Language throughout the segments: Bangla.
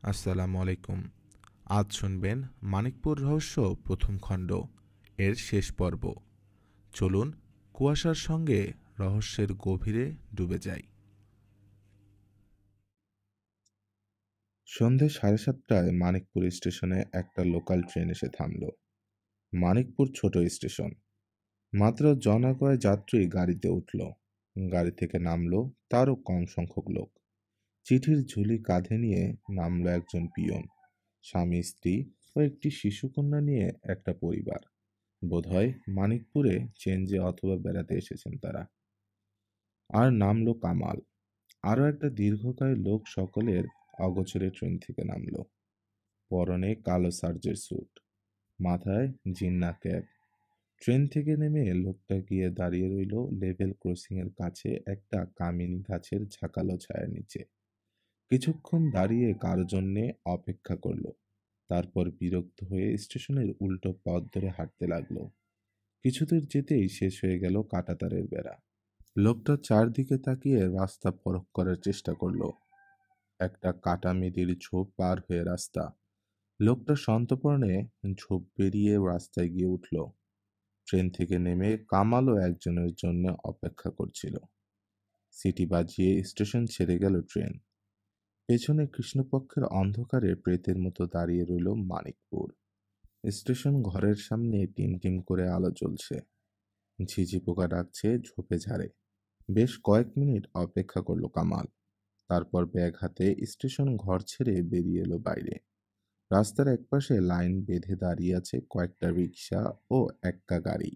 আসসালামু আলাইকুম। আজ শুনবেন মানিকপুর রহস্য প্রথম খণ্ড এর শেষ পর্ব। চলুন কুয়াশার সঙ্গে রহস্যের গভীরে ডুবে যাই। সন্ধে 7:30টায় মানিকপুর স্টেশনে একটা লোকাল ট্রেন এসে থামল। মানিকপুর ছোট স্টেশন। মাত্র জনকয় যাত্রী গাড়িতে উঠল। গাড়ি থেকে নামলো তারও কম সংখ্যক লোক। চিঠির ঝুলি কাঁধে নিয়ে নামলো একজন পিয়ন, স্বামী স্ত্রী ও একটি শিশুকন্যা নিয়ে একটা পরিবার। বোধহয় মানিকপুরে চেঞ্জে অথবা বেড়াতে এসেছেন তারা। আর নামলো কামাল। আরও একটা দীর্ঘকায় লোক সকলের অগোচরে ট্রেন থেকে নামলো। পরনে কালো সার্জের স্যুট, মাথায় জিন্না ক্যাপ। ট্রেন থেকে নেমে লোকটা গিয়ে দাঁড়িয়ে রইল লেভেল ক্রসিং এর কাছে একটা কামিনী গাছের ঝাঁকালো ছায়ার নিচে। কিছুক্ষণ দাঁড়িয়ে কারো জন্যে অপেক্ষা করলো। তারপর বিরক্ত হয়ে স্টেশনের উল্টো পথ ধরে হাঁটতে লাগলো। কিছুদূর যেতেই শেষ হয়ে গেল কাঁটাতারের বেড়া। লোকটা চারদিকে তাকিয়ে রাস্তা পরখ করার চেষ্টা করলো। একটা কাটা মেদির ঝোপ পার হয়ে রাস্তা। লোকটা সন্তর্পণে ঝোপ পেরিয়ে রাস্তায় গিয়ে উঠল। ট্রেন থেকে নেমে কামালও একজনের জন্য অপেক্ষা করছিল। সিটি বাজিয়ে স্টেশন ছেড়ে গেল ট্রেন। পেছনে কৃষ্ণপক্ষের অন্ধকারে প্রেতের মতো দাঁড়িয়ে রইল মানিকপুর। স্টেশন ঘরের সামনে টিমটিম করে আলো জ্বলছে। ঝিঝি পোকা ডাকছে ঝোপে ঝাড়ে। বেশ কয়েক মিনিট অপেক্ষা করলো কামাল। তারপর ব্যাগ হাতে স্টেশন ঘর ছেড়ে বেরিয়ে এলো বাইরে। রাস্তার একপাশে লাইন বেঁধে দাঁড়িয়ে আছে কয়েকটা রিক্সা ও এক্কা গাড়ি।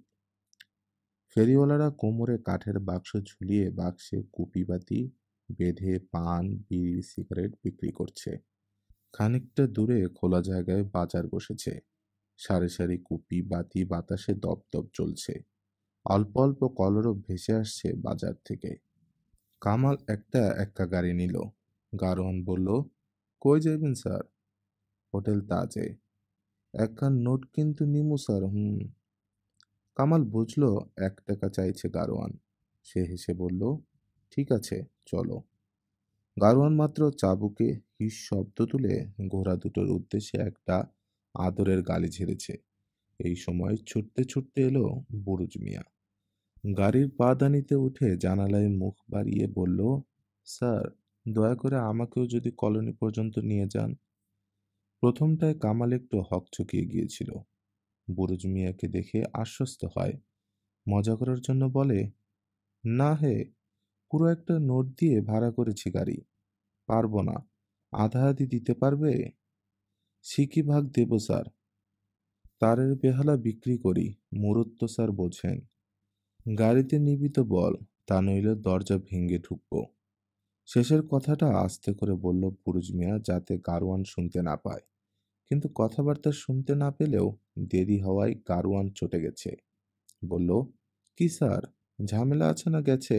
ফেরিওয়ালারা কোমরে কাঠের বাক্স ঝুলিয়ে বাক্সে কুপিবাতি বেঁধে পান, বিড়ি, সিগারেট বিক্রি করছে। খানিকটা দূরে খোলা জায়গায় বাজার বসেছে। সারি সারি কুপি বাতি বাতাসে দপদপ জ্বলছে। অল্প অল্প কলরব ভেসে আসছে বাজার থেকে। কামাল একটা এক্কা গাড়ি নিল। গারোয়ান বলল, কই যাইবেন স্যার? হোটেল তাজে। একখান নোট কিন্তু নিমু স্যার। কামাল বুঝলো 1 টাকা চাইছে গারোয়ান। সে হেসে বলল, ঠিক আছে, চলো। গারোয়ান মাত্র চাবুকে হিস শব্দ তুলে ঘোড়া দুটোর উদ্দেশ্যে একটা আদরের গালি ঝেড়েছে। এই সময় ছুটতে ছুটতে এলো বুরুজ মিয়া। গাড়ির পাদানিতে উঠে জানালায় মুখ বাড়িয়ে বলল, স্যার, দয়া করে আমাকেও যদি কলোনি পর্যন্ত নিয়ে যান। প্রথমটায় কামাল একটু হকচকিয়ে গিয়েছিল। বুরুজ মিয়াকে দেখে আশ্বস্ত হয়। মজা করার জন্য বলে, না হে, পুরো একটা নোট দিয়ে ভাড়া করেছি গাড়ি। পারবো না। আধা আধি দিতে পারবে? সিকি ভাগ দেব স্যার। তারের বেহালা বিক্রি করি, মুরুত তো স্যার বোঝেন। গাড়িতে নিবি তো বল, তা নইলে দরজা ভেঙে ঢুকবো। শেষের কথাটা আস্তে করে বলল বুরুজ মিয়া, যাতে গারোয়ান শুনতে না পায়। কিন্তু কথাবার্তা শুনতে না পেলেও দেরি হওয়ায় গারোয়ান চটে গেছে। বলল, কি স্যার, ঝামেলা আছে না গেছে?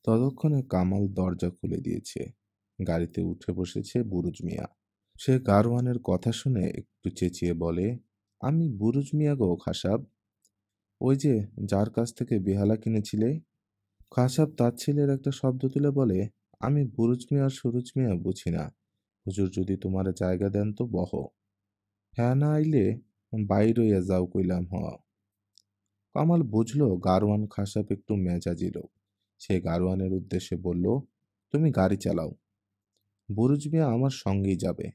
ততক্ষণে কামাল দরজা খুলে দিয়েছে। গাড়িতে উঠে বসেছে বুরুজ মিয়া। সে গারোয়ানের কথা শুনে একটু চেঁচিয়ে বলে, আমি বুরুজ মিয়া গো খাসাব। ওই যে যার কাছ থেকে বেহালা কিনেছিলে। খাসাব তার ছেলের একটা শব্দ তুলে বলে, আমি বুরুজ মিয়া আর সুরুজ মিয়া বুঝি না। হুজুর যদি তোমার জায়গা দেন তো বহ। হ্যাঁ না আইলে বাইর হইয়া যাও কইলাম। কামাল বুঝল গারোয়ান খাসাব একটু মেজাজি লোক। সে গারোয়ানের উদ্দেশ্যে বলল, তুমি গাড়ি চালাও। বুরুজ মিয়া আমার সঙ্গেই যাবে।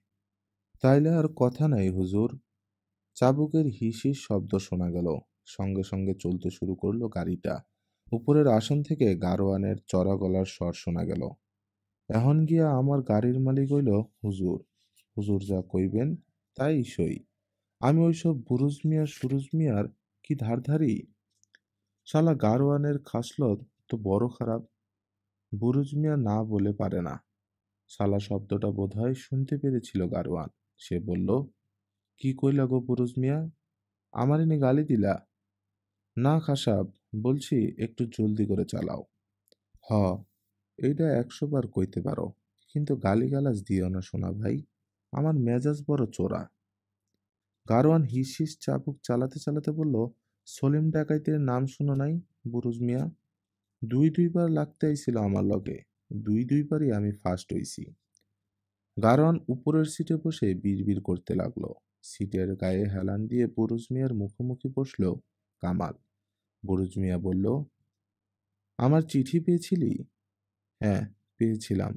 তাইলে আর কথা নাই হুজুর। চাবুকের হিসির শব্দ শোনা গেল। সঙ্গে সঙ্গে চলতে শুরু করলো গাড়িটা। উপরের আসন থেকে গারোয়ানের চড়া গলার স্বর শোনা গেল, এখন গিয়া আমার গাড়ির মালিক হইল হুজুর। হুজুর যা কইবেন তাই সই। আমি ওইসব বুরুজ মিয়া সুরুজ মিয়ার কি ধারধারি? শালা গারোয়ানের খাসলত তো বড় খারাপ। বুরুজ মিয়া না বলে পারে না। শালা শব্দটা বোধহয় শুনতে পেরেছিল গারোয়ান। সে বলল, কি কইলা গো বুরুজ মিয়া? আমারে নি গালি দিলা? না খাসাব, বলছি একটু জলদি করে চালাও। হ, এইটা 100 বার কইতে পারো, কিন্তু গালিগালাজ দিও না সোনা ভাই। আমার মেজাজ বড় চোরা। গারোয়ান হিস হিস চাবুক চালাতে চালাতে বলল, সলিম ডাকাইতের নাম শুনো নাই বুরুজ মিয়া? দুই দুইবার লাগতে আইছিল আমার লগে। দুই দুইবারই আমি ফার্স্ট হইছি। গারোয়ান উপরের সিটে বসে বিড়বিড় করতে লাগলো। সিটের গায়ে হেলান দিয়ে বুরুজ মিয়ার মুখোমুখি বসলো কামাল। বুরুজ মিয়া বলল, আমার চিঠি পেয়েছিলি? হ্যাঁ, পেয়েছিলাম।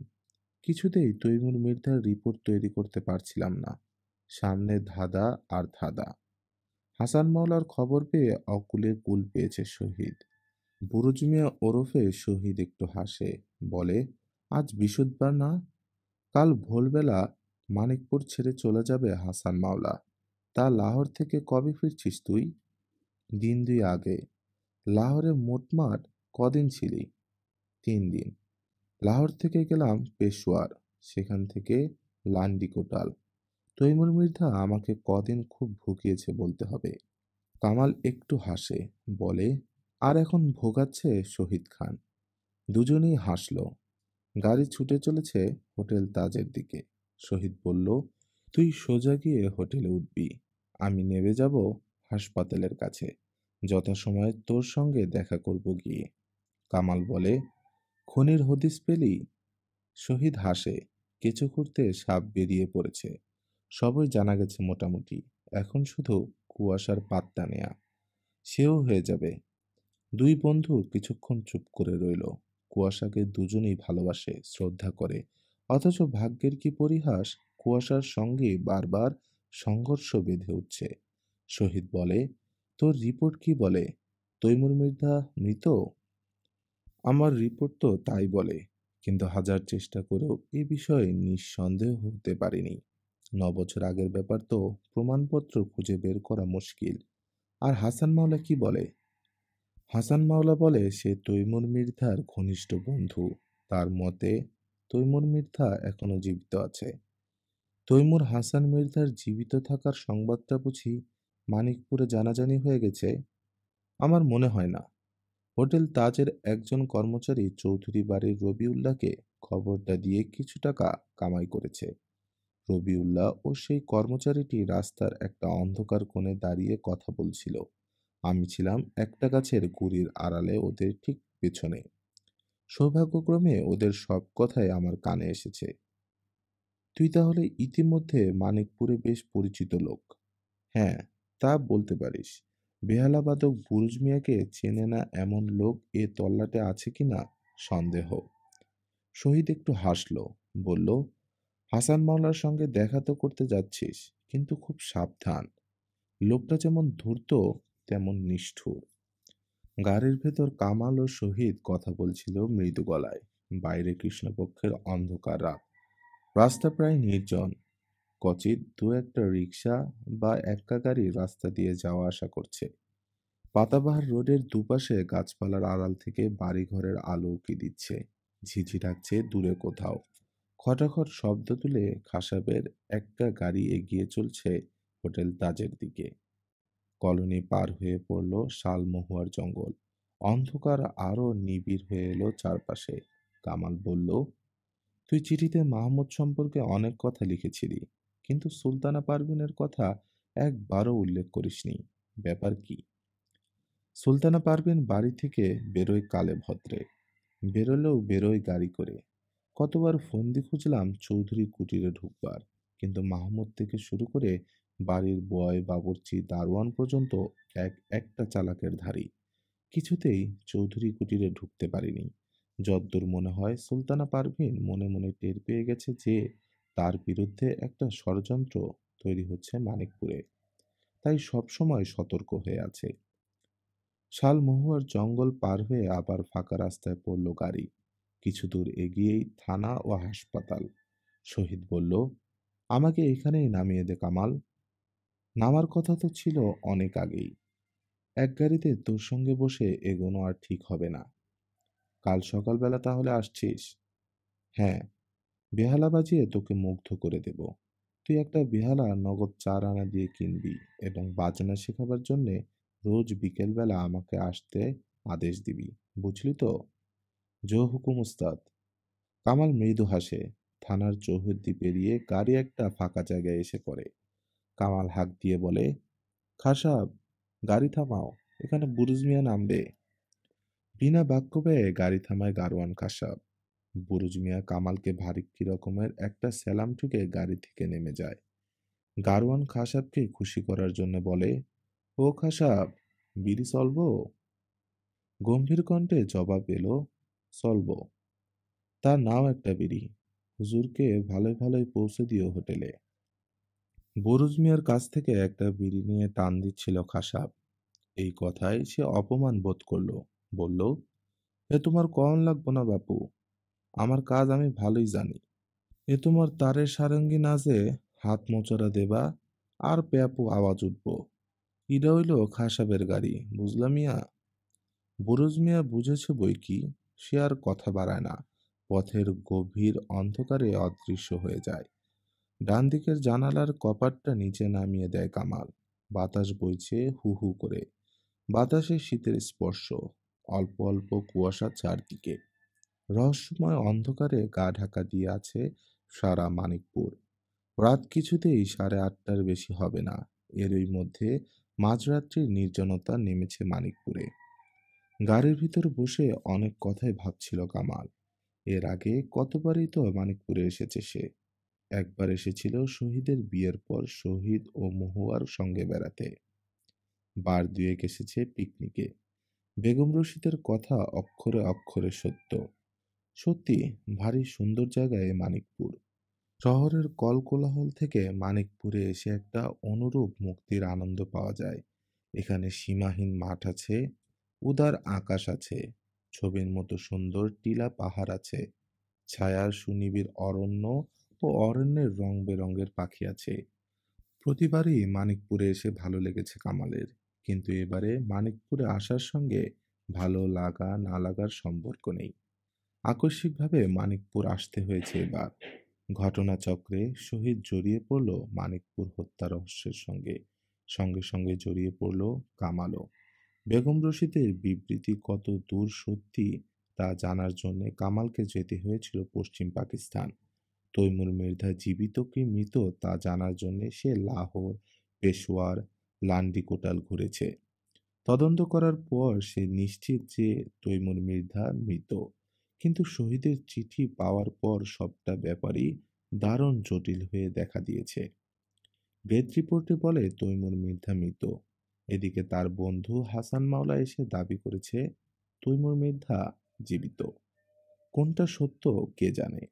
কিছুতেই তৈমুর মির্জার রিপোর্ট তৈরি করতে পারছিলাম না। সামনে ধাঁধা আর ধাঁধা। হাসান মাওলার খবর পেয়ে অকুলে কুল পেয়েছে শহীদ। বুরুজ মিয়া ওরফে শহীদ একটু হাসে, বলে, আজ বৃহস্পতিবার না? কাল ভোরবেলা মানিকপুর ছেড়ে চলে যাবে হাসান মাওলা। তা লাহোর থেকে কবে ফিরছিস তুই? দিন দুই আগে। লাহোরে মোটমাট কদিন ছিলি? 3 দিন। লাহোর থেকে গেলাম পেশোয়ার, সেখান থেকে লান্ডিকোটাল। তৈমুর মৃধা আমাকে কদিন খুব ভুগিয়েছে বলতে হবে। কামাল একটু হাসে, বলে, আর এখন ভোগাচ্ছে শহীদ খান। দুজনেই হাসল। গাড়ি ছুটে চলেছে হোটেল তাজের দিকে। শহীদ বলল, তুই সোজা গিয়ে হোটেলে উঠবি, আমি নেমে যাব হাসপাতালের কাছে। যথাসময়ে তোর সঙ্গে দেখা করব গিয়ে। কামাল বলে, খনির হদিস পেলি? শহীদ হাসে, কেঁচো খুঁড়তে সাপ বেরিয়ে পড়েছে। সবই জানা গেছে মোটামুটি। এখন শুধু কুয়াশার পাত্তা নেয়া। সেও হয়ে যাবে। দুই বন্ধু কিছুক্ষণ চুপ করে রইল। কুয়াশাকে দুজনেই ভালোবাসে, শ্রদ্ধা করে। অথচ ভাগ্যের কি পরিহাস, কুয়াশার সঙ্গে বারবার সংঘর্ষ বেঁধে উঠছে। শহীদ বলে, তোর রিপোর্ট কি বলে? তৈমুর মৃধা মৃত? আমার রিপোর্ট তো তাই বলে, কিন্তু হাজার চেষ্টা করেও এ বিষয়ে নিঃসন্দেহ হতে পারিনি। 9 বছর আগের ব্যাপার তো, প্রমাণপত্র খুঁজে বের করা মুশকিল। আর হাসান মাওলা কি বলে? হাসান মাওলা বলে সে তৈমুর মির্ধার ঘনিষ্ঠ বন্ধু। তার মতে তৈমুর মির্ধা এখনো জীবিত আছে। তৈমুর হাসান মির্ধার জীবিত থাকার সংবাদটা বুঝি মানিকপুরে জানাজানি হয়ে গেছে? আমার মনে হয় না। হোটেল তাজের একজন কর্মচারী চৌধুরী বাড়ির রবিউল্লাহকে খবরটা দিয়ে কিছু টাকা কামাই করেছে। রবিউল্লাহ ও সেই কর্মচারীটি রাস্তার একটা অন্ধকার কোণে দাঁড়িয়ে কথা বলছিল। আমি ছিলাম একটা গাছের গুড়ির আড়ালে ওদের ঠিক পেছনে। সৌভাগ্যক্রমে ওদের সব কথাই আমার কানে এসেছে। তুই তাহলে ইতিমধ্যে মানিকপুরে বেশ পরিচিত লোক। হ্যাঁ, তা বলতে পারিস। বেহালাবাদক বুরুজ মিয়াকে চেনে না এমন লোক এ তল্লাটে আছে কিনা সন্দেহ। শহীদ একটু হাসল, বলল, হাসান মাওলার সঙ্গে দেখা তো করতে যাচ্ছিস, কিন্তু খুব সাবধান। লোকটা যেমন ধূর্ত তেমন নিষ্ঠুর। গাড়ির ভেতর কামাল ও শহীদ কথা বলছিল মৃদু গলায়। বাইরে কৃষ্ণপক্ষের অন্ধকার রাত। রাস্তা প্রায় নির্জন। কচিত দু একটা রিক্সা বা এক্কা গাড়ি রাস্তা দিয়ে যাওয়া আসা করছে। পাতাবাহার রোডের দুপাশে গাছপালার আড়াল থেকে বাড়িঘরের আলো উকি দিচ্ছে। ঝিঝি ডাকছে দূরে কোথাও। খটাখট শব্দ তুলে খাসাবের একটা গাড়ি এগিয়ে চলছে হোটেল তাজের দিকে। কলোনি পার হয়ে পড়ল শালমহুয়ার জঙ্গল। অন্ধকার আরো নিবিড় হয়ে এলো চারপাশে। কামাল বলল, তুই চিঠিতে মাহমুদ সম্পর্কে অনেক কথা লিখেছিলি, কিন্তু সুলতানা পারভিনের কথা একবারও উল্লেখ করিসনি। ব্যাপার কি? সুলতানা পারভিন বাড়ি থেকে বেরোয় কালে ভদ্রে। বেরোলেও বেরোয় গাড়ি করে। কতবার ফন্দি খুঁজলাম চৌধুরী কুটিরে ঢুকবার, কিন্তু মাহমুদ থেকে শুরু করে বাড়ির বয় বাবুর্চি দারোয়ান পর্যন্ত একটা চালাকের ধারী। কিছুতেই চৌধুরী কুটিরে ঢুকতে পারিনি। যদ্দূর মনে হয় সুলতানা পারভিন মনে মনে টের পেয়ে গেছে যে তার বিরুদ্ধে একটা ষড়যন্ত্র তৈরি হচ্ছে মানিকপুরে, তাই সবসময় সতর্ক হয়ে আছে। শালমহুয়ার জঙ্গল পার হয়ে আবার ফাঁকা রাস্তায় পড়ল গাড়ি। কিছু দূর এগিয়েই থানা ও হাসপাতাল। শহীদ বলল, আমাকে এখানেই নামিয়ে দে কামাল। নামার কথা তো ছিল অনেক আগেই। এক গাড়িতে তোর সঙ্গে বসে এগোনো আর ঠিক হবে না। কাল সকালবেলা তাহলে আসছিস? হ্যাঁ, বেহালা বাজিয়ে তোকে মুগ্ধ করে দেব। তুই একটা বেহালা নগদ 4 আনা দিয়ে কিনবি এবং বাজনা শেখাবার জন্যে রোজ বিকেলবেলা আমাকে আসতে আদেশ দিবি। বুঝলি তো? জো হুকুম উস্তাদ। কামাল মৃদু হাসে। থানার চৌহদ্দি পেরিয়ে গাড়ি একটা ফাঁকা জায়গায় এসে পড়ে। কামাল হাঁক দিয়ে বলে, খাসাব, গাড়ি থামাও, এখানে বুরুজ মিয়া নামবে। বিনা বাক্য ব্যয়ে গাড়ি থামায় গারোয়ান খাসাব। বুরুজ মিয়া কামালকে ভারী রকমের একটা সেলাম ঠুকে গাড়ি থেকে নেমে যায়। গারওয়ান খাসাবকে খুশি করার জন্য বলে, ও খাসাব, বিড়ি চলবো? গম্ভীর কণ্ঠে জবাব এলো, চলবো। তা নাও একটা বিড়ি। হুজুরকে ভালোই ভালোই পৌঁছে দিও হোটেলে। বুরুজ মিয়ার কাছ থেকে একটা বিড়ি নিয়ে টান দিচ্ছিল খাসাব। এই কথায় সে অপমান বোধ করল। বলল, এ তোমার কন লাগবো না বাপু, আমার কাজ আমি ভালোই জানি। এ তোমার তারের সারঙ্গী না যে হাত মোচড়া দেবা আর প্যাপু আওয়াজ উঠবো। ইডা হইল খাসাবের গাড়ি, বুঝলা মিয়া? বুরুজ মিয়া বুঝেছে বই কি, সে আর কথা বাড়ায় না। পথের গভীর অন্ধকারে অদৃশ্য হয়ে যায়। ডান দিকের জানালার কপাটটা নিচে নামিয়ে দেয় কামাল। বাতাস বইছে হু হু করে। বাতাসে শীতের স্পর্শ। অল্প অল্প কুয়াশা চারদিকে। রহস্যময় অন্ধকারে গা ঢাকা দিয়ে আছে সারা মানিকপুর। রাত কিছুতেই 8:30টার বেশি হবে না। এরই মধ্যে মাঝরাত্রির নির্জনতা নেমেছে মানিকপুরে। গাড়ির ভিতর বসে অনেক কথাই ভাবছিল কামাল। এর আগে কতবারই তো মানিকপুরে এসেছে সে। একবার এসেছিল শহীদের বিয়ের পর শহীদ ও মহুয়ার সঙ্গে বেড়াতে। বার দুয়েক এসেছে পিকনিকে। বেগম রশিদের কথা অক্ষরে অক্ষরে সত্য। সত্যি ভারী সুন্দর জায়গায় মানিকপুর। শহরের কলকোলাহল থেকে মানিকপুরে এসে একটা অনুরূপ মুক্তির আনন্দ পাওয়া যায়। এখানে সীমাহীন মাঠ আছে, উদার আকাশ আছে, ছবির মতো সুন্দর টিলা পাহাড় আছে, ছায়ার সুনিবিড় অরণ্য ও অরণ্যের রং বেরঙের পাখি আছে। প্রতিবারই মানিকপুরে এসে ভালো লেগেছে কামালের, কিন্তু এবারে মানিকপুরে আসার সঙ্গে ভালো লাগা না লাগার সম্পর্ক নেই। আকস্মিকভাবে মানিকপুর আসতে হয়েছে এবার। ঘটনাচক্রে শহীদ জড়িয়ে পড়ল মানিকপুর হত্যা রহস্যের সঙ্গে। সঙ্গে সঙ্গে জড়িয়ে পড়ল কামালও। বেগম রশিদের বিবৃতি কত দূর সত্যি তা জানার জন্য কামালকে যেতে হয়েছিল পশ্চিম পাকিস্তান। তৈমুর মৃধা জীবিত কি মৃত তা জানার জন্য সে লাহোর, পেশোয়ার, লান্ডিকোটাল ঘুরেছে। তদন্ত করার পর সে নিশ্চিত যে তৈমুর মৃধা মৃত। কিন্তু শহীদের চিঠি পাওয়ার পর সবটা ব্যাপারই দারুণ জটিল হয়ে দেখা দিয়েছে। ডেথ রিপোর্টে বলে তৈমুর মৃধা মৃত। এদিকে তার বন্ধু হাসান মাওলা এসে দাবি করেছে তৈমুর মৃধা জীবিত। কোনটা সত্য কে জানে।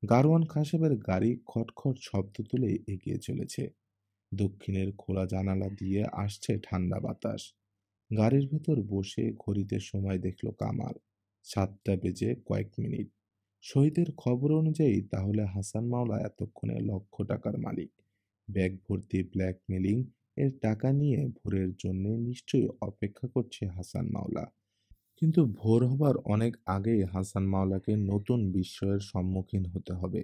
গারওয়ান খাসেবের গাড়ি খটখট শব্দ তুলে এগিয়ে চলেছে। দক্ষিণের খোলা জানালা দিয়ে আসছে ঠান্ডা বাতাস। গাড়ির ভেতর বসে ঘড়িতে সময় দেখল কামাল। 7টা বেজে কয়েক মিনিট। শহীদের খবর অনুযায়ী তাহলে হাসান মাওলা এতক্ষণে লক্ষ টাকার মালিক। ব্যাগ ভর্তি ব্ল্যাকমেলিং এর টাকা নিয়ে ভোরের জন্য নিশ্চয়ই অপেক্ষা করছে হাসান মাওলা। কিন্তু ভোর হবার অনেক আগেই হাসান মাওলাকে নতুন বিস্ময়ের সম্মুখীন হতে হবে।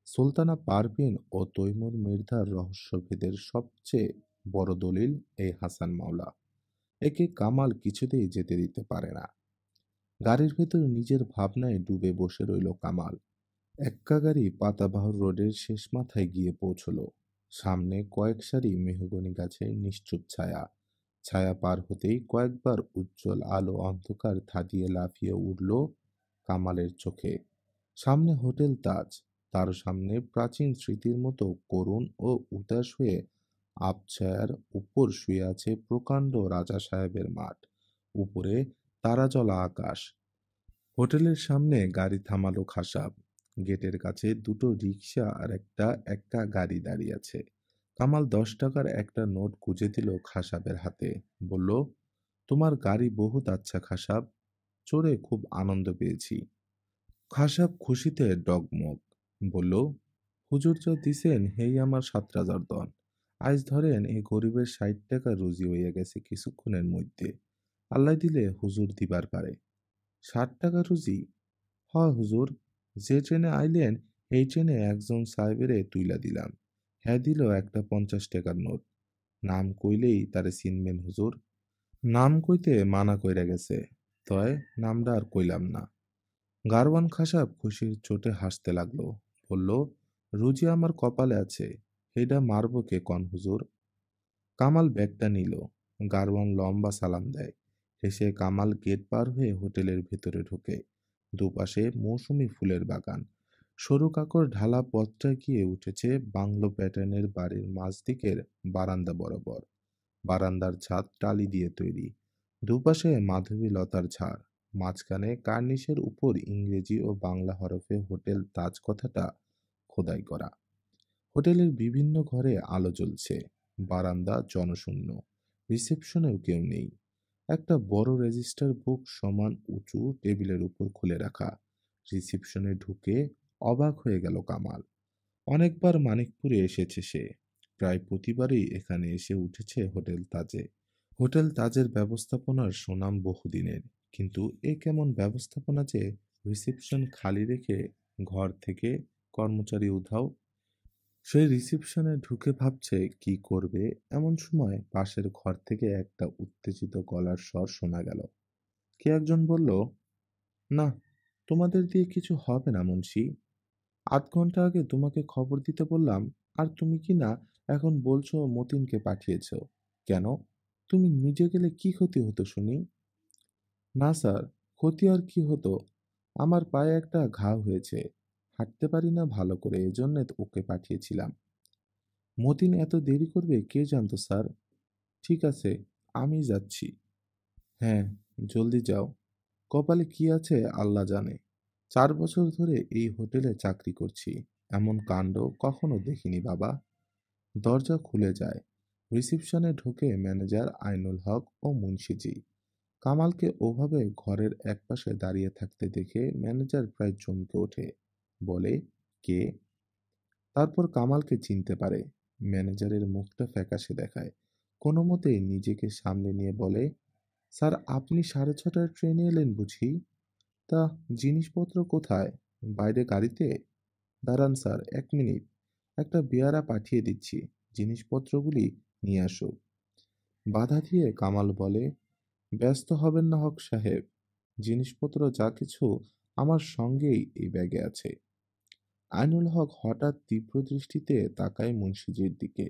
সুলতানা পারভীন ও তৈমুর মির্ধার রহস্যভেদের সবচেয়ে বড় দলিল এই হাসান মাওলা। একে কামাল কিছুতেই যেতে দিতে পারে না। গাড়ির ভেতর নিজের ভাবনায় ডুবে বসে রইল কামাল। এক্কা গাড়ি পাতাবাহার রোডের শেষ মাথায় গিয়ে পৌঁছলো। সামনে কয়েক সারি মেহগনি গাছের নিশ্চুপ ছায়া। ছায়া পার হতেই কয়েকবার উজ্জ্বল আলো অন্ধকার ধাঁধিয়ে লাফিয়ে উঠল কামালের চোখে। সামনে হোটেল তাজ, তার সামনে প্রাচীন স্মৃতির মতো করুণ ও উদাস হয়ে আবছায়ার উপর শুয়ে আছে প্রকাণ্ড রাজা সাহেবের মাঠ। উপরে তারাজলা আকাশ। হোটেলের সামনে গাড়ি থামালো খাসাব। গেটের কাছে দুটো রিকশা আর একটা এক্কা গাড়ি দাঁড়িয়ে আছে। কামাল 10 টাকার একটা নোট গুঁজে দিল খাসাবের হাতে। বলল, তোমার গাড়ি বহুত আচ্ছা খাসাব, চড়ে খুব আনন্দ পেয়েছি। খাসাব খুশিতে ডগমগ। বলল, হুজুর যা দিছেন হেই আমার 7 রাজার দন। আইজ ধরেন এই গরিবের 60 টাকা রুজি হইয়া গেছে কিছুক্ষণের মধ্যে। আল্লাহ দিলে হুজুর দিবার পারে। 60 টাকা রুজি? হয় হুজুর, যে ট্রেনে আইলেন এই ট্রেনে একজন সাহেবেরে তুইলা দিলাম। হ্যাঁ দিল একটা 50 টাকার নোট। নাম কইলেই তারে চিনবেন হুজুর। নাম কইতে মানা কইরা গেছে, তয় নামটা আর কইলাম না। গারওয়ান খাসাব খুশির চোটে হাসতে লাগলো। বলল, রুজি আমার কপালে আছে, এইডা মারব কে কন হুজুর? কামাল ব্যাগটা নিল। গারওয়ান লম্বা সালাম দেয়। হেসে কামাল গেট পার হয়ে হোটেলের ভেতরে ঢোকে। দুপাশে মৌসুমী ফুলের বাগান। সরু কাকর ঢালা পথটা গিয়ে উঠেছে বাংলো প্যাটার্নের বাড়ির মাঝদিকের বারান্দা বরাবর। বারান্দার ছাদ টালি দিয়ে তৈরি। দুপাশে মাধবী লতার ঝাড়। মাঝখানে কার্নিশের উপর ইংরেজি ও বাংলা হরফে হোটেল তাজ কথাটা খোদাই করা। হোটেলের বিভিন্ন ঘরে আলো জ্বলছে। বারান্দা জনশূন্য। রিসেপশনেও কেউ নেই। একটা বড় রেজিস্টার বুক সমান উঁচু টেবিলের উপর খুলে রাখা। রিসেপশনে ঢুকে অবাক হয়ে গেল কামাল। অনেকবার মানিকপুরে এসেছে সে। প্রায় প্রতিবারই এখানে এসে উঠেছে হোটেল তাজে। হোটেল তাজের ব্যবস্থাপনার সুনাম বহুদিনের। কিন্তু এ কেমন ব্যবস্থাপনা যে রিসেপশন খালি রেখে ঘর থেকে কর্মচারী উধাও। সেই রিসেপশনে ঢুকে ভাবছে কি করবে, এমন সময় পাশের ঘর থেকে একটা উত্তেজিত গলার স্বর শোনা গেল। কে একজন বলল, না, তোমাদের দিয়ে কিছু হবে না মুন্সি। ৮ ঘন্টা আগে তোমাকে খবর দিতে বললাম, আর তুমি কি না এখন বলছো মতিনকে পাঠিয়েছো। কেন? তুমি নিজে গেলে কি ক্ষতি হতো শুনি? না স্যার, ক্ষতি আর কি হতো? আমার পায়ে একটা ঘা হয়েছে। হাঁটতে পারি না ভালো করে, এজন্য ওকে পাঠিয়েছিলাম। মতিন এত দেরি করবে কে জানতো স্যার। ঠিক আছে, আমি যাচ্ছি। হ্যাঁ, জলদি যাও। কপালে কি আছে আল্লাহ জানে। ৪ বছর ধরে এই হোটেলে চাকরি করছি। এমন কাণ্ড কখনো দেখিনি বাবা। দরজা খুলে যায়। রিসিপশনে ঢোকে ম্যানেজার আইনুল হক ও মুন্সিজি। কামালকে ওভাবে ঘরের একপাশে দাঁড়িয়ে থাকতে দেখে ম্যানেজার প্রায় চমকে ওঠে। বলে, কে? তারপর কামালকে চিনতে পারে। ম্যানেজারের মুখটা ফ্যাকাশে দেখায়। কোনো মতে নিজেকে সামলে নিয়ে বলে, স্যার আপনি 6:30টার ট্রেনে এলেন বুঝি? তা জিনিসপত্র কোথায়? বাইরে গাড়িতে? দাঁড়ান স্যার, ১ মিনিট। একটা বেয়ারা পাঠিয়ে দিচ্ছি, জিনিসপত্রগুলি নিয়ে আসুক। বাধা দিয়ে কামাল বলে, ব্যস্ত হবেন না হক সাহেব, জিনিসপত্র যা কিছু আমার সঙ্গেই এই ব্যাগে আছে। আইনুল হক হঠাৎ তীব্র দৃষ্টিতে তাকায় মুন্সিজির দিকে।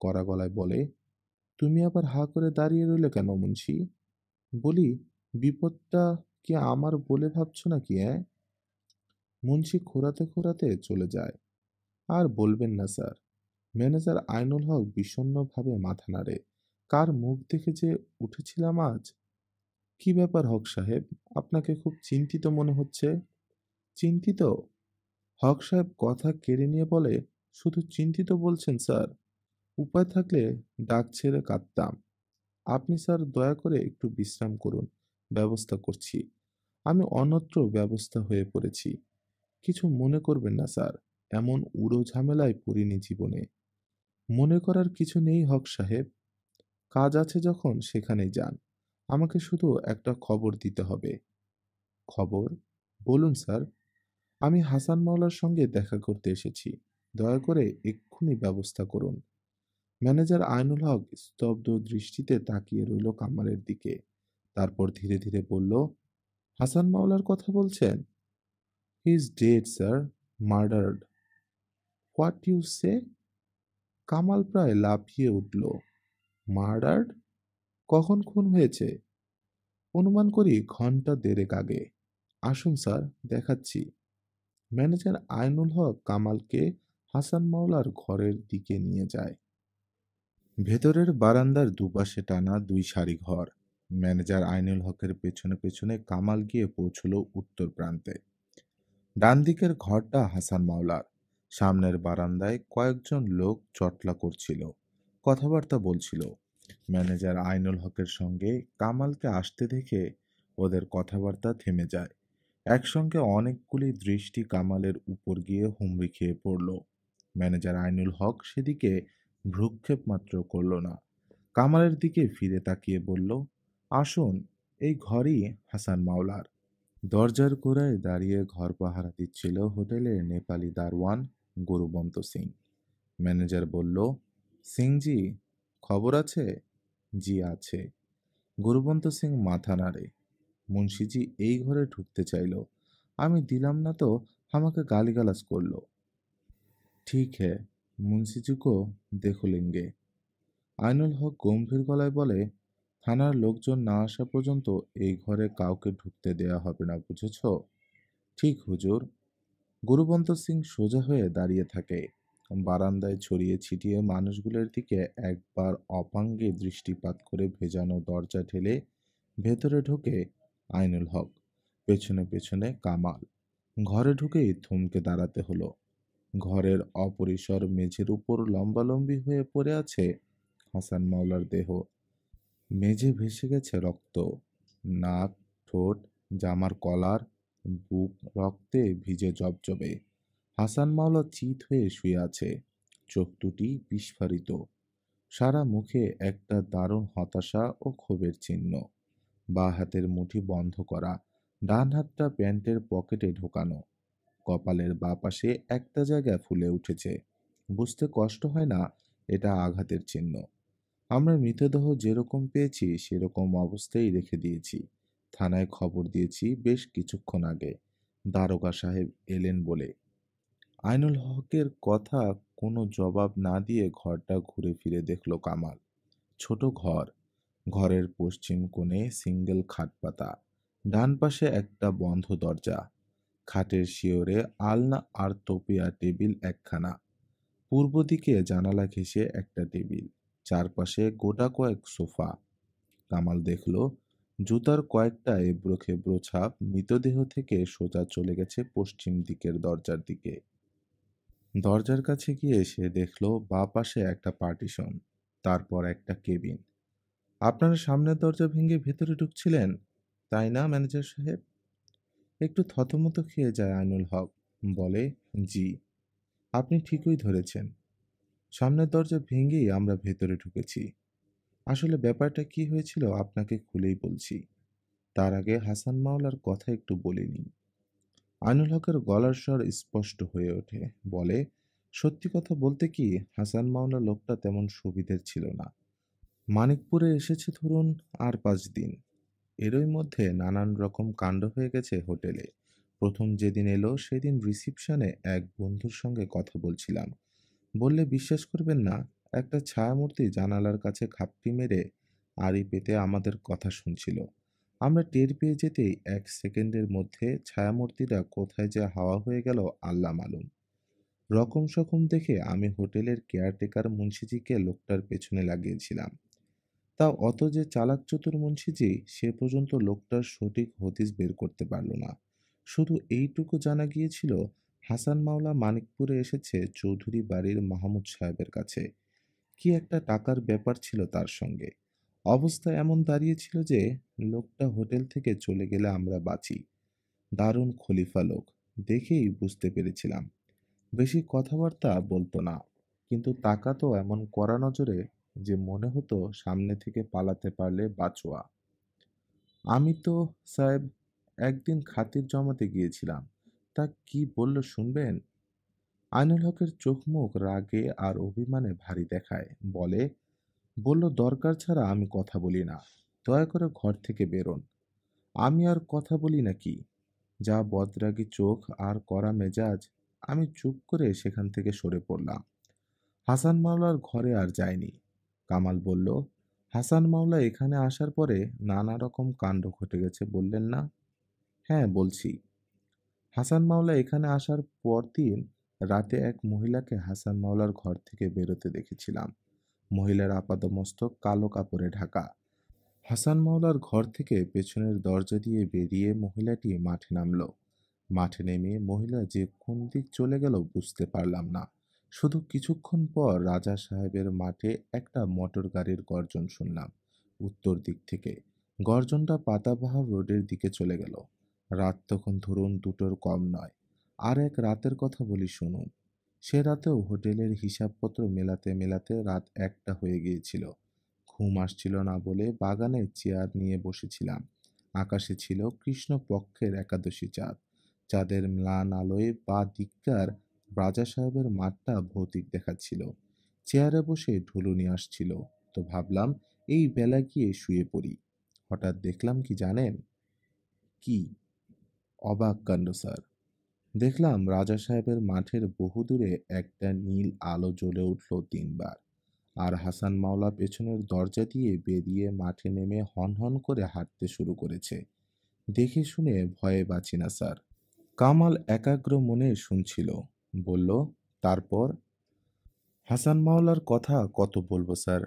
কড়া গলায় বলে, তুমি আবার হা করে দাঁড়িয়ে রইলে কেন মুন্সি? বলি, বিপদটা কি আমার বলে ভাবছো নাকি? মুন্সি খোঁড়াতে খোঁড়াতে চলে যায়। আর বলবেন না স্যার। ম্যানেজার আইনুল হক বিষণ্ণভাবে মাথা নাড়ে। কার মুখ দেখে যে উঠেছিলাম আজ। কি ব্যাপার হক সাহেব, আপনাকে খুব চিন্তিত মনে হচ্ছে। চিন্তিত? হক সাহেব কথা কেড়ে নিয়ে বলে, শুধু চিন্তিত বলছেন স্যার? উপায় থাকলে ডাক ছেড়ে কাঁদতাম। আপনি স্যার দয়া করে একটু বিশ্রাম করুন, ব্যবস্থা করছি। আমি অন্যত্র ব্যবস্থা হয়ে পড়েছি। কিছু মনে করবেন না স্যার, এমন উড়ো ঝামেলায় পড়িনি জীবনে। মনে করার কিছু নেই হক সাহেব। কাজ আছে যখন সেখানেই যান। আমাকে শুধু একটা খবর দিতে হবে। খবর? বলুন স্যার। আমি হাসান মাওলার সঙ্গে দেখা করতে এসেছি। দয়া করে এক্ষুনি ব্যবস্থা করুন। ম্যানেজার আইনুল হক স্তব্ধ দৃষ্টিতে তাকিয়ে রইল কামালের দিকে। তারপর ধীরে ধীরে বলল, হাসান মাওলার কথা বলছেন? He is dead sir, murdered. What you say? Kamal প্রায় লাফিয়ে উঠল। মার্ডার্ড? কখন খুন হয়েছে? অনুমান করি ঘন্টা দেড়েক আগে। আসুন স্যার, দেখাচ্ছি। ম্যানেজার আইনুল হক কামালকে হাসান মাওলার ঘরের দিকে নিয়ে যায়। ভেতরের বারান্দার দুপাশে টানা ২ সারি ঘর। ম্যানেজার আইনুল হকের পেছনে পেছনে কামাল গিয়ে পৌঁছল উত্তর প্রান্তে। ডান দিকের ঘরটা হাসান মাওলার। সামনের বারান্দায় কয়েকজন লোক জটলা করছিল, কথাবার্তা বলছিল। ম্যানেজার আইনুল হকের সঙ্গে কামালকে আসতে দেখে ওদের কথাবার্তা থেমে যায়। একসঙ্গে অনেকগুলি দৃষ্টি কামালের উপর গিয়ে হুমড়ি খেয়ে পড়ল। ম্যানেজার আইনুল হক সেদিকে ভ্রুক্ষেপ মাত্র করল না। কামালের দিকে ফিরে তাকিয়ে বলল, আসুন, এই ঘরই হাসান মাওলার। দরজার গোড়ায় দাঁড়িয়ে ঘর পাহারা দিচ্ছিল হোটেলের নেপালি দারওয়ান গুরুবন্ত সিং। ম্যানেজার বলল, সিংজি, খবর আছে? জি আছে। গুরুবন্ত সিং মাথা নাড়ে। মুন্সিজি এই ঘরে ঢুকতে চাইল, আমি দিলাম না তো আমাকে গালিগালাজ করলো। ঠিক হ্যাঁ, মুন্সিজি কো দেখো লেঙ্গে। আইনুল হক গম্ভীর গলায় বলে, থানার লোকজন না আসা পর্যন্ত এই ঘরে কাউকে ঢুকতে দেয়া হবে না, বুঝেছ? ঠিক হুজুর। গুরুবন্ত সিং সোজা হয়ে দাঁড়িয়ে থাকে। বারান্দায় ছড়িয়ে ছিটিয়ে মানুষগুলোর দিকে একবার অপাঙ্গে দৃষ্টিপাত করে ভেজানো দরজা ঠেলে ভেতরে ঢোকে আইনুল হক। পেছনে পেছনে কামাল। ঘরে ঢুকেই থমকে দাঁড়াতে হলো। ঘরের অপরিসর মেঝের উপর লম্বালম্বি হয়ে পড়ে আছে হাসান মাওলার দেহ। মেঝে ভেসে গেছে রক্ত। নাক, ঠোঁট, জামার কলার, বুক রক্তে ভিজে জবজবে। হাসান মাওলা চিত হয়ে শুয়ে আছে, চোখ দুটি বিস্ফারিত। সারা মুখে একটা দারুণ হতাশা ও ক্ষোভের চিহ্ন। বাঁ হাতের মুঠি বন্ধ করা, ডান হাতটা প্যান্টের পকেটে ঢোকানো। কপালের বাঁ পাশে একটা জায়গা ফুলে উঠেছে। বুঝতে কষ্ট হয় না এটা আঘাতের চিহ্ন। আমরা মৃতদেহ যেরকম পেয়েছি সেরকম অবস্থায় রেখে দিয়েছি। থানায় খবর দিয়েছি বেশ কিছুক্ষণ আগে। দারোগা সাহেব এলেন বলে। আইনুল হকের কথা কোনো জবাব না দিয়ে ঘরটা ঘুরে ফিরে দেখল কামাল। ছোট ঘর। ঘরের পশ্চিম কোণে সিঙ্গেল খাট পাতা। ডান পাশে একটা বন্ধ দরজা। খাটের শিয়রে আলনা আর তোপিয়া টেবিল একখানা। পূর্ব দিকে জানালা ঘেঁষে একটা টেবিল। চারপাশে গোটা কয়েক সোফা। কামাল দেখল জুতার কয়েকটা এবড়ো খেবড়ো ছাপ মৃতদেহ থেকে সোজা চলে গেছে পশ্চিম দিকের দরজার দিকে। দরজার কাছে গিয়ে সে দেখল বাঁ পাশে একটা পার্টিশন, তারপর একটা কেবিন। আপনারা সামনের দরজা ভেঙে ভেতরে ঢুকছিলেন, তাই না ম্যানেজার সাহেব? একটু থতমত খেয়ে যায় আইনুল হক। বলে, জি, আপনি ঠিকই ধরেছেন। সামনের দরজা ভেঙেই আমরা ভেতরে ঢুকেছি। আসলে ব্যাপারটা কি হয়েছিল আপনাকে খুলেই বলছি। তার আগে হাসান মাওলার কথা একটু বলে নিই। আইনুল হকের গলার স্বর স্পষ্ট হয়ে ওঠে। বলে, সত্যি কথা বলতে কি, হাসান মাওলা লোকটা তেমন সুবিধের ছিল না। মানিকপুরে এসেছে ধরুন আর 5 দিন। এরই মধ্যে নানান রকম কাণ্ড হয়ে গেছে হোটেলে। প্রথম যেদিন এলো সেদিন রিসিপশনে এক বন্ধুর সঙ্গে কথা বলছিলাম। বললে বিশ্বাস করবেন না, একটা ছায়ামূর্তি জানালার কাছে ঘাপটি মেরে আড়ি পেতে আমাদের কথা শুনছিল। আমরা টের পেয়ে যেতেই 1 সেকেন্ডের মধ্যে ছায়ামূর্তিটা কোথায় যে হাওয়া হয়ে গেল আল্লাহ মালুম। রকম সকম দেখে আমি হোটেলের কেয়ারটেকার মুন্সিজিকে লোকটার পেছনে লাগিয়েছিলাম। তাও অত যে চালাক চতুর মুন্সিজি, সে পর্যন্ত লোকটার সঠিক হদিস বের করতে পারল না। শুধু এইটুকু জানা গিয়েছিল হাসান মাওলা মানিকপুরে এসেছে চৌধুরী বাড়ির মাহমুদ সাহেবের কাছে। কি একটা টাকার ব্যাপার ছিল তার সঙ্গে। অবস্থা এমন দাঁড়িয়েছিল যে লোকটা হোটেল থেকে চলে গেলে আমরা বাঁচি। দারুণ খলিফা লোক, দেখেই বুঝতে পেরেছিলাম। বেশি কথাবার্তা বলতো না, কিন্তু তাকাতো এমন কড়া নজরে যে মনে হতো সামনে থেকে পালাতে পারলে বাঁচোয়া। আমি তো সাহেব একদিন খাতির জমাতে গিয়েছিলাম। তা কি বলল শুনবেন? আইনুল হকের চোখ মুখ রাগে আর অভিমানে ভারী দেখায়। বলল দরকার ছাড়া আমি কথা বলি না। দয়া করে ঘর থেকে বেরোন। আমি আর কথা বলি নাকি? যা বদরাগী চোখ আর কড়া মেজাজ। আমি চুপ করে সেখান থেকে সরে পড়লাম। হাসান মাওলার ঘরে আর যায়নি। কামাল বলল, হাসান মাওলা এখানে আসার পরে নানা রকম কাণ্ড ঘটে গেছে বললেন না? হ্যাঁ বলছি। হাসান মাওলা এখানে আসার পরদিন রাতে এক মহিলাকে হাসান মাওলার ঘর থেকে বেরোতে দেখেছিলাম। মহিলার আপাদমস্তক কালো কাপড়ে ঢাকা। হাসান মাওলার ঘর থেকে পেছনের দরজা দিয়ে বেরিয়ে মহিলাটি মাঠে নামল। মাঠে নেমে মহিলা যে কোন দিক চলে গেল বুঝতে পারলাম না। শুধু কিছুক্ষণ পর রাজা সাহেবের মাঠে একটা মোটর গাড়ির গর্জন শুনলাম উত্তর দিক থেকে। গর্জনটা পাতাবাহার রোডের দিকে চলে গেল। রাত তখন ধরুন 2টোর কম নয়। আর এক রাতের কথা বলি শুনুন। সে রাতেও হোটেলের হিসাবপত্র মেলাতে মেলাতে রাত 1টা হয়ে গিয়েছিল। ঘুম আসছিল না বলে বাগানে চেয়ার নিয়ে বসেছিলাম। আকাশে ছিল কৃষ্ণপক্ষের একাদশী চাঁদ। চাঁদের ম্লান আলোয় বাঁ দিককার রাজা সাহেবের মাঠটা ভৌতিক দেখাচ্ছিল। চেয়ারে বসে ঢুলুনি আসছিল, তো ভাবলাম এই বেলা গিয়ে শুয়ে পড়ি। হঠাৎ দেখলাম কি জানেন? কি? অবাক কাণ্ড স্যার। দেখলাম রাজা সাহেবের মাঠের বহুদূরে একটা নীল আলো জ্বলে উঠল 3বার। আর হাসান মাওলা পেছনের দরজা দিয়ে বেরিয়ে মাঠে নেমে হনহন করে হাঁটতে শুরু করেছে। দেখে শুনে ভয়ে বাঁচি না স্যার। কামাল একাগ্র মনে শুনছিল। বলল, তারপর? হাসান মাওলার কথা কত বলবো স্যার।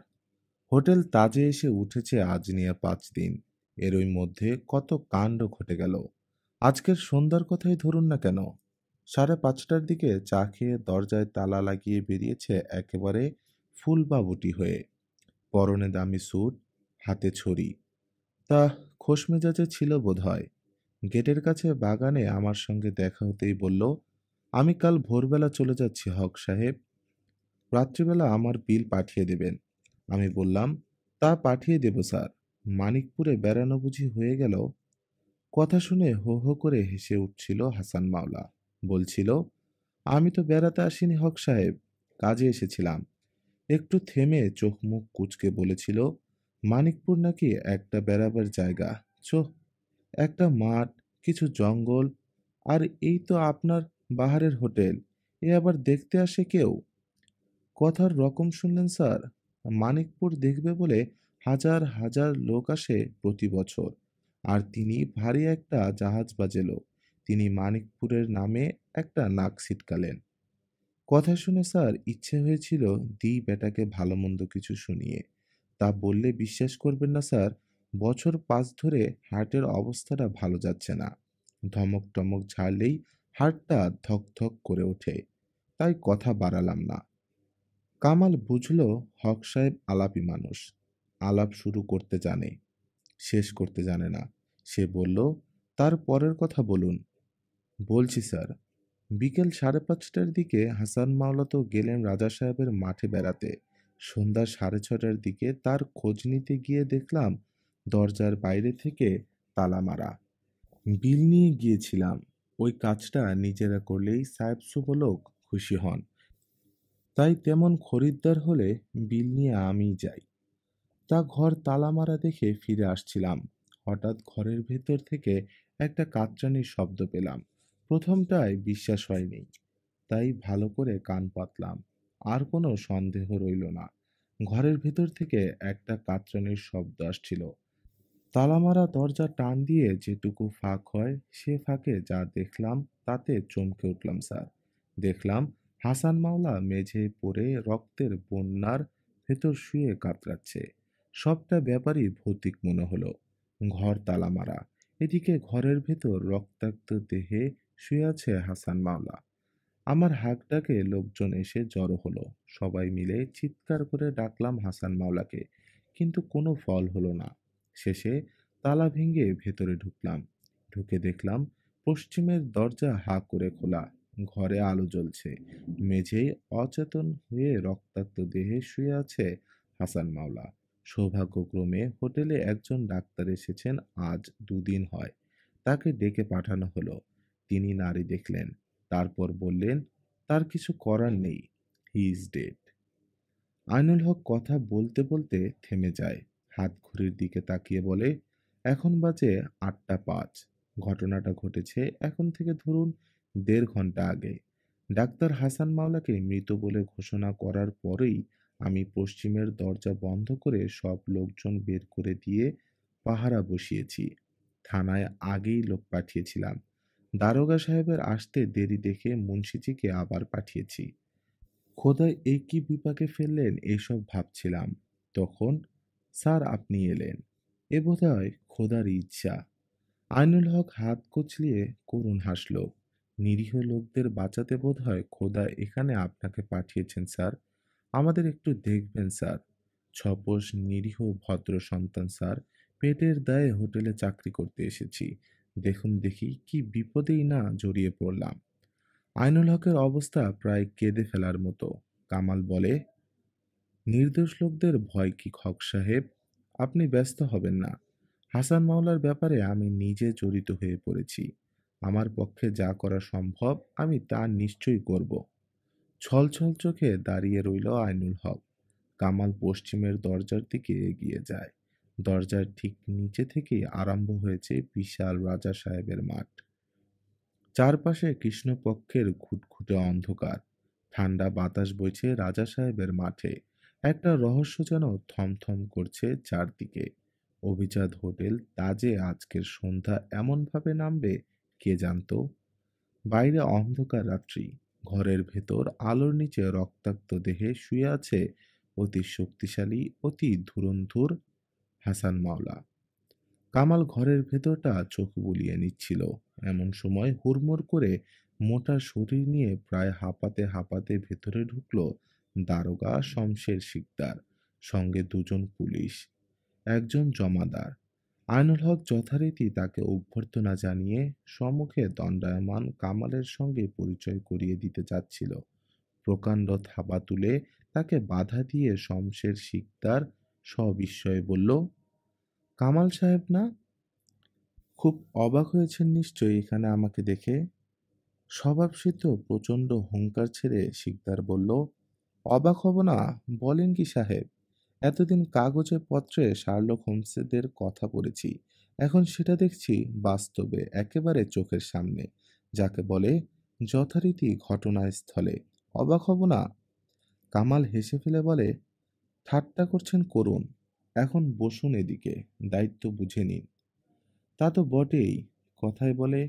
হোটেল তাজে এসে উঠেছে আজ নিয়ে 5 দিন। এরই মধ্যে কত কাণ্ড ঘটে গেল। আজকের সন্ধ্যার কথাই ধরুন না কেন। 5:30টার দিকে চা খেয়ে দরজায় তালা লাগিয়ে বেরিয়েছে একেবারে ফুলবাবুটি হয়ে। পরনে দামি স্যুট, হাতে ছড়ি। তা খোশ মেজাজে ছিল বোধহয়। গেটের কাছে বাগানে আমার সঙ্গে দেখা হতেই বলল, আমি কাল ভোরবেলা চলে যাচ্ছি হক সাহেব। রাত্রিবেলা আমার বিল পাঠিয়ে দেবেন। আমি বললাম, তা পাঠিয়ে দেব স্যার। মানিকপুরে বেড়ানো বুঝি হয়ে গেল? কথা শুনে হো হো করে হেসে উঠছিল হাসান মাওলা। বলছিল, আমি তো বেড়াতে আসিনি হক সাহেব, কাজে এসেছিলাম। একটু থেমে চোখ মুখ কুঁচকে বলেছিল, মানিকপুর নাকি একটা বেড়াবার জায়গা। চোহ, একটা মাঠ, কিছু জঙ্গল, আর এই তো আপনার বাহারের হোটেল। এ আবার দেখতে আসে কেউ? কথার রকম শুনলেন স্যার? মানিকপুর দেখবে বলে হাজার হাজার লোক আসে প্রতি বছর। আর তিনি ভারী একটা জাহাজবাজে লোক। তিনি মানিকপুরের নামে একটা নাক ছিটকালেন। কথা শুনে স্যার ইচ্ছে হয়েছিল দিই বেটাকে ভালো মন্দ কিছু শুনিয়ে। তা বললে বিশ্বাস করবেন না স্যার, বছর 5 ধরে হার্টের অবস্থাটা ভালো যাচ্ছে না। ধমক টমক ঝাড়লেই হার্টটা ধক ধক করে ওঠে। তাই কথা বাড়ালাম না। কামাল বুঝল হক সাহেব আলাপি মানুষ। আলাপ শুরু করতে জানে, শেষ করতে জানে না। সে বলল, তার পরের কথা বলুন। বলছি স্যার, বিকেল 5:30টার দিকে হাসান মাওলা তো গেলেন রাজা সাহেবের মাঠে বেড়াতে। সন্ধ্যা 6:30টার দিকে তার খোঁজ নিতে গিয়ে দেখলাম দরজার বাইরে থেকে তালা মারা। বিল নিয়ে গিয়েছিলাম। ওই কাজটা নিজেরা করলেই সাহেব সুবলোক খুশি হন। তাই তেমন খরিদ্দার হলে বিল নিয়ে আমিই যাই। তা ঘর তালা মারা দেখে ফিরে আসছিলাম। হঠাৎ ঘরের ভেতর থেকে একটা কাতরানির শব্দ পেলাম। প্রথমটায় বিশ্বাস হয়নি, তাই ভালো করে কান পাতলাম। আর কোনো সন্দেহ রইল না। ঘরের ভেতর থেকে একটা কাতরানির শব্দ আসছিল। তালামারা দরজা টান দিয়ে যেটুকু ফাঁক হয় সে ফাঁকে যা দেখলাম তাতে চমকে উঠলাম স্যার। দেখলাম হাসান মাওলা মেঝেয় পড়ে রক্তের বন্যার ভেতর শুয়ে কাতরাচ্ছে। সবটা ব্যাপারই ভৌতিক মনে হলো। ঘর তালামারা, এদিকে ঘরের ভেতর রক্তাক্ত দেহে শুয়ে আছে হাসান মাওলা। আমার হাঁক ডাকে লোকজন এসে জড়ো হলো। সবাই মিলে চিৎকার করে ডাকলাম হাসান মাওলাকে, কিন্তু কোনো ফল হলো না। শেষে তালা ভেঙে ভেতরে ঢুকলাম। ঢুকে দেখলাম পশ্চিমের দরজা হা করে খোলা। ঘরে আলো জ্বলছে। মেঝেয় অচেতন হয়ে রক্তাক্ত দেহে শুয়ে আছে হাসান মাওলা। সৌভাগ্যক্রমে হোটেলে একজন ডাক্তার এসেছেন আজ 2 দিন হয়। তাকে ডেকে পাঠানো হলো। তিনি নাড়ি দেখলেন। তারপর বললেন, তার কিছু করার নেই। He is dead. Ainul Haq কথা বলতে বলতে থেমে যায়। হাত ঘড়ির দিকে তাকিয়ে বলে, এখন বাজে 8:05। ঘটনাটা ঘটেছে এখন থেকে ধরুন 1.5 ঘন্টা আগে। ডাক্তার হাসান মাওলাকে মৃত বলে ঘোষণা করার পরেই আমি পশ্চিমের দরজা বন্ধ করে সব লোকজন বের করে দিয়ে পাহারা বসিয়েছি। থানায় আগেই লোক পাঠিয়েছিলাম। দারোগা সাহেবের আসতে দেরি দেখে মুন্সিজিকে আবার পাঠিয়েছি। খোদা এ কি বিপাকে ফেললেন এইসব ভাবছিলাম। তখন স্যার আপনি এলেন। এ বোধহয় খোদার ইচ্ছা। আইনুল হক হাত কচলিয়ে করুণ হাসল। নিরীহ লোকদের বাঁচাতে বোধহয় খোদা এখানে আপনাকে পাঠিয়েছেন স্যার। আমাদের একটু দেখবেন স্যার। ছপোষ নিরীহ ভদ্র সন্তান স্যার। পেটের দায়ে হোটেলে চাকরি করতে এসেছি। দেখুন দেখি কি বিপদেই না জড়িয়ে পড়লাম। আইনুল হকের অবস্থা প্রায় কেঁদে ফেলার মতো। কামাল বলে, নির্দোষ লোকদের ভয় কি হক সাহেব? আপনি ব্যস্ত হবেন না। হাসান মাওলার ব্যাপারে আমি নিজে জড়িত হয়ে পড়েছি। আমার পক্ষে যা করা সম্ভব আমি তা নিশ্চয়ই করব। ছলছল চোখে দাঁড়িয়ে রইল আইনুল হক। কামাল পশ্চিমের দরজার দিকে এগিয়ে যায়। দরজার ঠিক নিচে থেকেই আরম্ভ হয়েছে বিশাল রাজা সাহেবের মাঠ। চারপাশে কৃষ্ণপক্ষের ঘুটঘুটে অন্ধকার। ঠান্ডা বাতাস বইছে রাজা সাহেবের মাঠে। একটা রহস্য যেন থমথম করছে চারদিকে। অভিজাত হোটেল তাজে আজকের সন্ধ্যা এমনভাবে নামবে কে জানতো। বাইরে অন্ধকার রাত্রি, ঘরের ভেতর আলোর নিচে রক্তাক্ত দেহে শুয়ে আছে অতি শক্তিশালী, অতি ধুরন্ধর হাসান মাওলা। কামাল ঘরের ভেতরটা চোখ বুলিয়ে নিচ্ছিল। এমন সময় হুড়মুড় করে মোটা শরীর নিয়ে প্রায় হাঁপাতে হাঁপাতে ভেতরে ঢুকলো দারোগা শমশের শিকদার, সঙ্গে দুজন পুলিশ, একজন জমাদার। আইনুল হক যথারীতি তাকে অভ্যর্থনা জানিয়ে সম্মুখে দণ্ডায়মান কামালের সঙ্গে পরিচয় করিয়ে দিতে যাচ্ছিল। প্রকাণ্ড থাবা তুলে তাকে বাধা দিয়ে শমশের শিকদার সবিস্ময়ে বলল, কামাল সাহেব না? খুব অবাক হয়েছেন নিশ্চয়ই এখানে আমাকে দেখে। স্বভাবসিদ্ধ প্রচণ্ড হুংকার ছেড়ে শিকদার বলল, অবাক হব না? বলেন কি সাহেব? এতদিন কাগজে পত্রে শার্লক হোমসের কথা পড়েছি, এখন সেটা দেখছি বাস্তবে একেবারে চোখের সামনে, যাকে বলে যথারীতি ঘটনাস্থলে। অবাক হব না? কামাল হেসে ফেলে বলে, ঠাট্টা করছেন করুন, এখন বসুন এদিকে, দায়িত্ব বুঝে নিন। তা তো বটেই, কথায় বলে,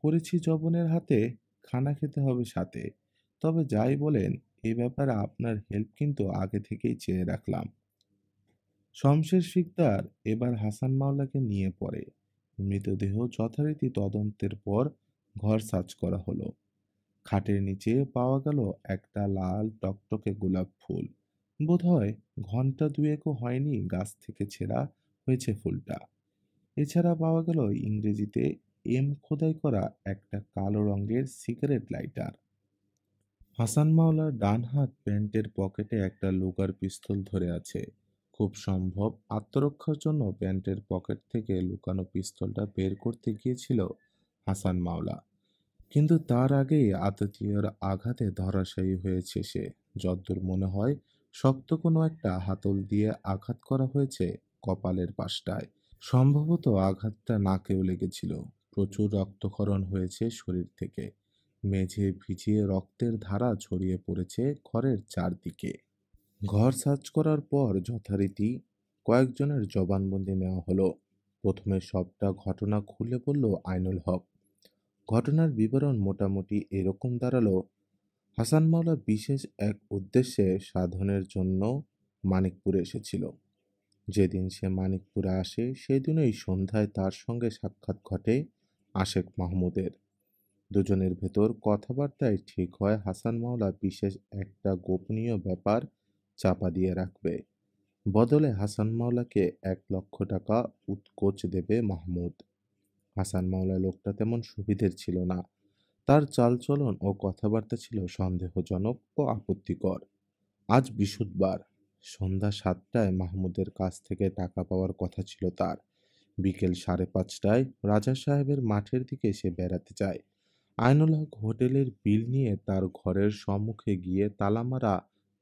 পড়েছি জবনের হাতে, খানা খেতে হবে সাথে। তবে যাই বলেন, এ ব্যাপারে আপনার হেল্প কিন্তু আগে থেকেই চেয়ে রাখলাম। শমশের শিকদার এবার হাসান মাওলাকে নিয়ে পড়ে। মৃতদেহ যথারীতি তদন্তের পর ঘর সার্চ করা হলো। খাটের নিচে পাওয়া গেল একটা লাল টকটকে গোলাপ ফুল। বোধহয় ঘন্টা দুয়েকও হয়নি গাছ থেকে ছেঁড়া হয়েছে ফুলটা। এছাড়া পাওয়া গেল ইংরেজিতে এম খোদাই করা একটা কালো রঙের সিগারেট লাইটার। হাসান মাওলার ডান হাত প্যান্টের পকেটে একটা লোগার পিস্তল ধরে আছে। খুব সম্ভব আত্মরক্ষার জন্য প্যান্টের পকেট থেকে লুকানো পিস্তলটা বের করতে গিয়েছিল হাসান মাওলা। কিন্তু তার আগেই আততায়ীর আঘাতে ধরাশায়ী হয়েছে সে। যদ্দূর মনে হয়, শক্ত কোনো একটা হাতল দিয়ে আঘাত করা হয়েছে কপালের পাশটায়। সম্ভবত আঘাতটা নাকেও লেগেছিল। প্রচুর রক্তক্ষরণ হয়েছে শরীর থেকে। মেঝে ভিজিয়ে রক্তের ধারা ছড়িয়ে পড়েছে ঘরের চারদিকে। ঘর সার্চ করার পর যথারীতি কয়েকজনের জবানবন্দি নেওয়া হলো। প্রথমে সবটা ঘটনা খুলে বলল আইনুল হক। ঘটনার বিবরণ মোটামুটি এরকম দাঁড়ালো, হাসান মাওলা বিশেষ এক উদ্দেশ্যে সাধনের জন্য মানিকপুরে এসেছিল। যেদিন সে মানিকপুরে আসে সেদিনই সন্ধ্যায় তার সঙ্গে সাক্ষাৎ ঘটে আশেক মাহমুদের। দুজনের ভেতর কথাবার্তায় ঠিক হয় হাসান মাওলা বিশেষ একটা গোপনীয় ব্যাপার চাপা দিয়ে রাখবে। বদলে হাসান মাওলাকে 1 লক্ষ টাকা উৎকোচ দেবে মাহমুদ। হাসান মাওলা লোকটা তেমন সুবিধের ছিল না। তার চালচলন ও কথাবার্তা ছিল সন্দেহজনক ও আপত্তিকর। আজ বৃহস্পতিবার, সন্ধ্যা 7টায় মাহমুদের কাছ থেকে টাকা পাওয়ার কথা ছিল তার। বিকেল 5:30টায় রাজা সাহেবের মাঠের দিকে সে বেড়াতে যায়। আইনুল হক হোটেলের বিল নিয়ে তার ঘরের সম্মুখে গিয়ে তালামারা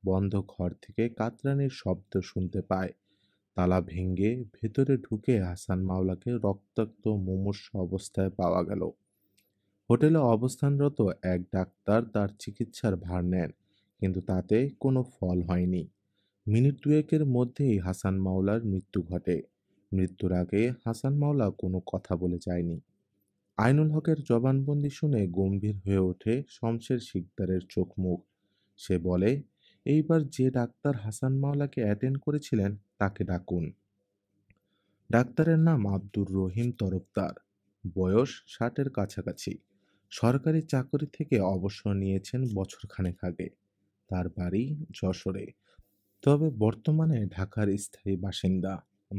বন্ধ ঘর থেকে কাতরানির শব্দ শুনতে পায়। তালা ভেঙে ভেতরে ঢুকে হাসান মাওলাকে রক্তাক্ত মুমূর্ষু অবস্থায় পাওয়া গেল। হোটেলে অবস্থানরত এক ডাক্তার তার চিকিৎসার ভার নেন, কিন্তু তাতে কোনো ফল হয়নি। মিনিট দুয়েকের মধ্যেই হাসান মাওলার মৃত্যু ঘটে। মৃত্যুর আগে হাসান মাওলা কোনো কথা বলে যায়নি। আইনুল হকের জবানবন্দি শুনে গম্ভীর হয়ে ওঠে শমশের শিকদারের চোখ মুখ। সে বলে, এইবার যে ডাক্তার হাসান মাওলাকে অ্যাটেন্ড করেছিলেন তাকে ডাকুন। ডাক্তারের নাম আব্দুর রহিম তরফদার। বয়স 60-এর কাছাকাছি। সরকারি চাকরি থেকে অবসর নিয়েছেন বছরখানেক আগে। তার বাড়ি যশোরে, তবে বর্তমানে ঢাকার স্থায়ী বাসিন্দা।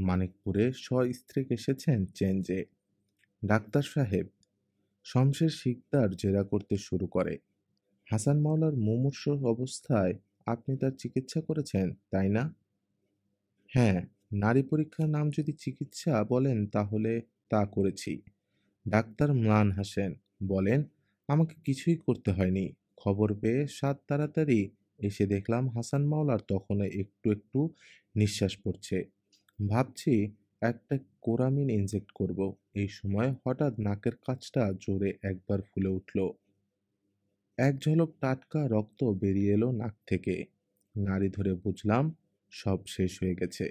মানিকপুরে সস্ত্রীক এসেছেন চেঞ্জে। ডাক্তার সাহেব, শমশের শিকদার জেরা করতে শুরু করে, হাসান মাওলার মুমূর্ষু অবস্থায় আপনি তার চিকিৎসা করেছেন, তাই না? হ্যাঁ, নারী পরীক্ষার নাম যদি চিকিৎসা বলেন তাহলে তা করেছি। ডাক্তার ম্লান হাসেন, বলেন, আমাকে কিছুই করতে হয়নি। খবর পেয়ে সাত তাড়াতাড়ি এসে দেখলাম হাসান মাওলার তখনও একটু একটু নিঃশ্বাস পড়ছে। ভাবছি একটা কোরামিন ইনজেক্ট করব। এই সময় হঠাৎ নাকের কাছটা জোরে একবার ফুলে উঠল। এক ঝলক টাটকা রক্ত বেরিয়ে এলো নাক থেকে। নাড়ি ধরে বুঝলাম সব শেষ হয়ে গেছে।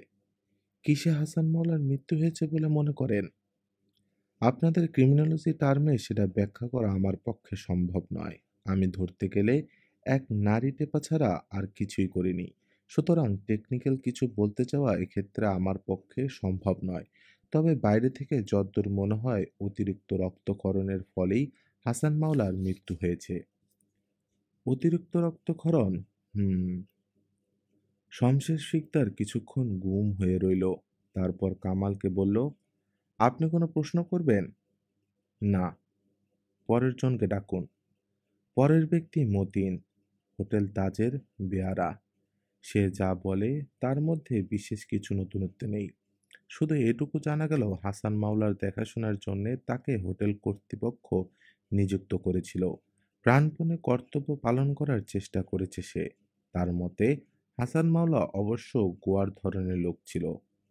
কিসে হাসান মাওলার মৃত্যু হয়েছে বলে মনে করেন? আপনাদের ক্রিমিনোলজি টার্মে সেটা ব্যাখ্যা করা আমার পক্ষে সম্ভব নয়। আমি ধরতে গেলে এক নারী টেপা ছাড়া আর কিছুই করিনি। সুতরাং টেকনিক্যাল কিছু বলতে চাওয়া এক্ষেত্রে আমার পক্ষে সম্ভব নয়। তবে বাইরে থেকে যদ্দূর মনে হয় অতিরিক্ত রক্তক্ষরণের ফলেই হাসান মাওলার মৃত্যু হয়েছে। অতিরিক্ত রক্তক্ষরণ? হুম। শমশের শিকদার কিছুক্ষণ গুম হয়ে রইল। তারপর কামালকে বলল, আপনি কোনো প্রশ্ন করবেন? না। পরের জনকে ডাকুন। পরের ব্যক্তি মতিন, হোটেল তাজের বেয়ারা। সে যা বলে তার মধ্যে বিশেষ কিছু নতুনত্ব নেই। শুধু এটুকু জানা গেল হাসান মাওলার দেখাশোনার জন্য তাকে হোটেল কর্তৃপক্ষ নিযুক্ত করেছিল। প্রাণপণে কর্তব্য পালন করার চেষ্টা করেছে সে। তার মতে হাসান মাওলা অবশ্য গোয়ার ধরনের লোক ছিল,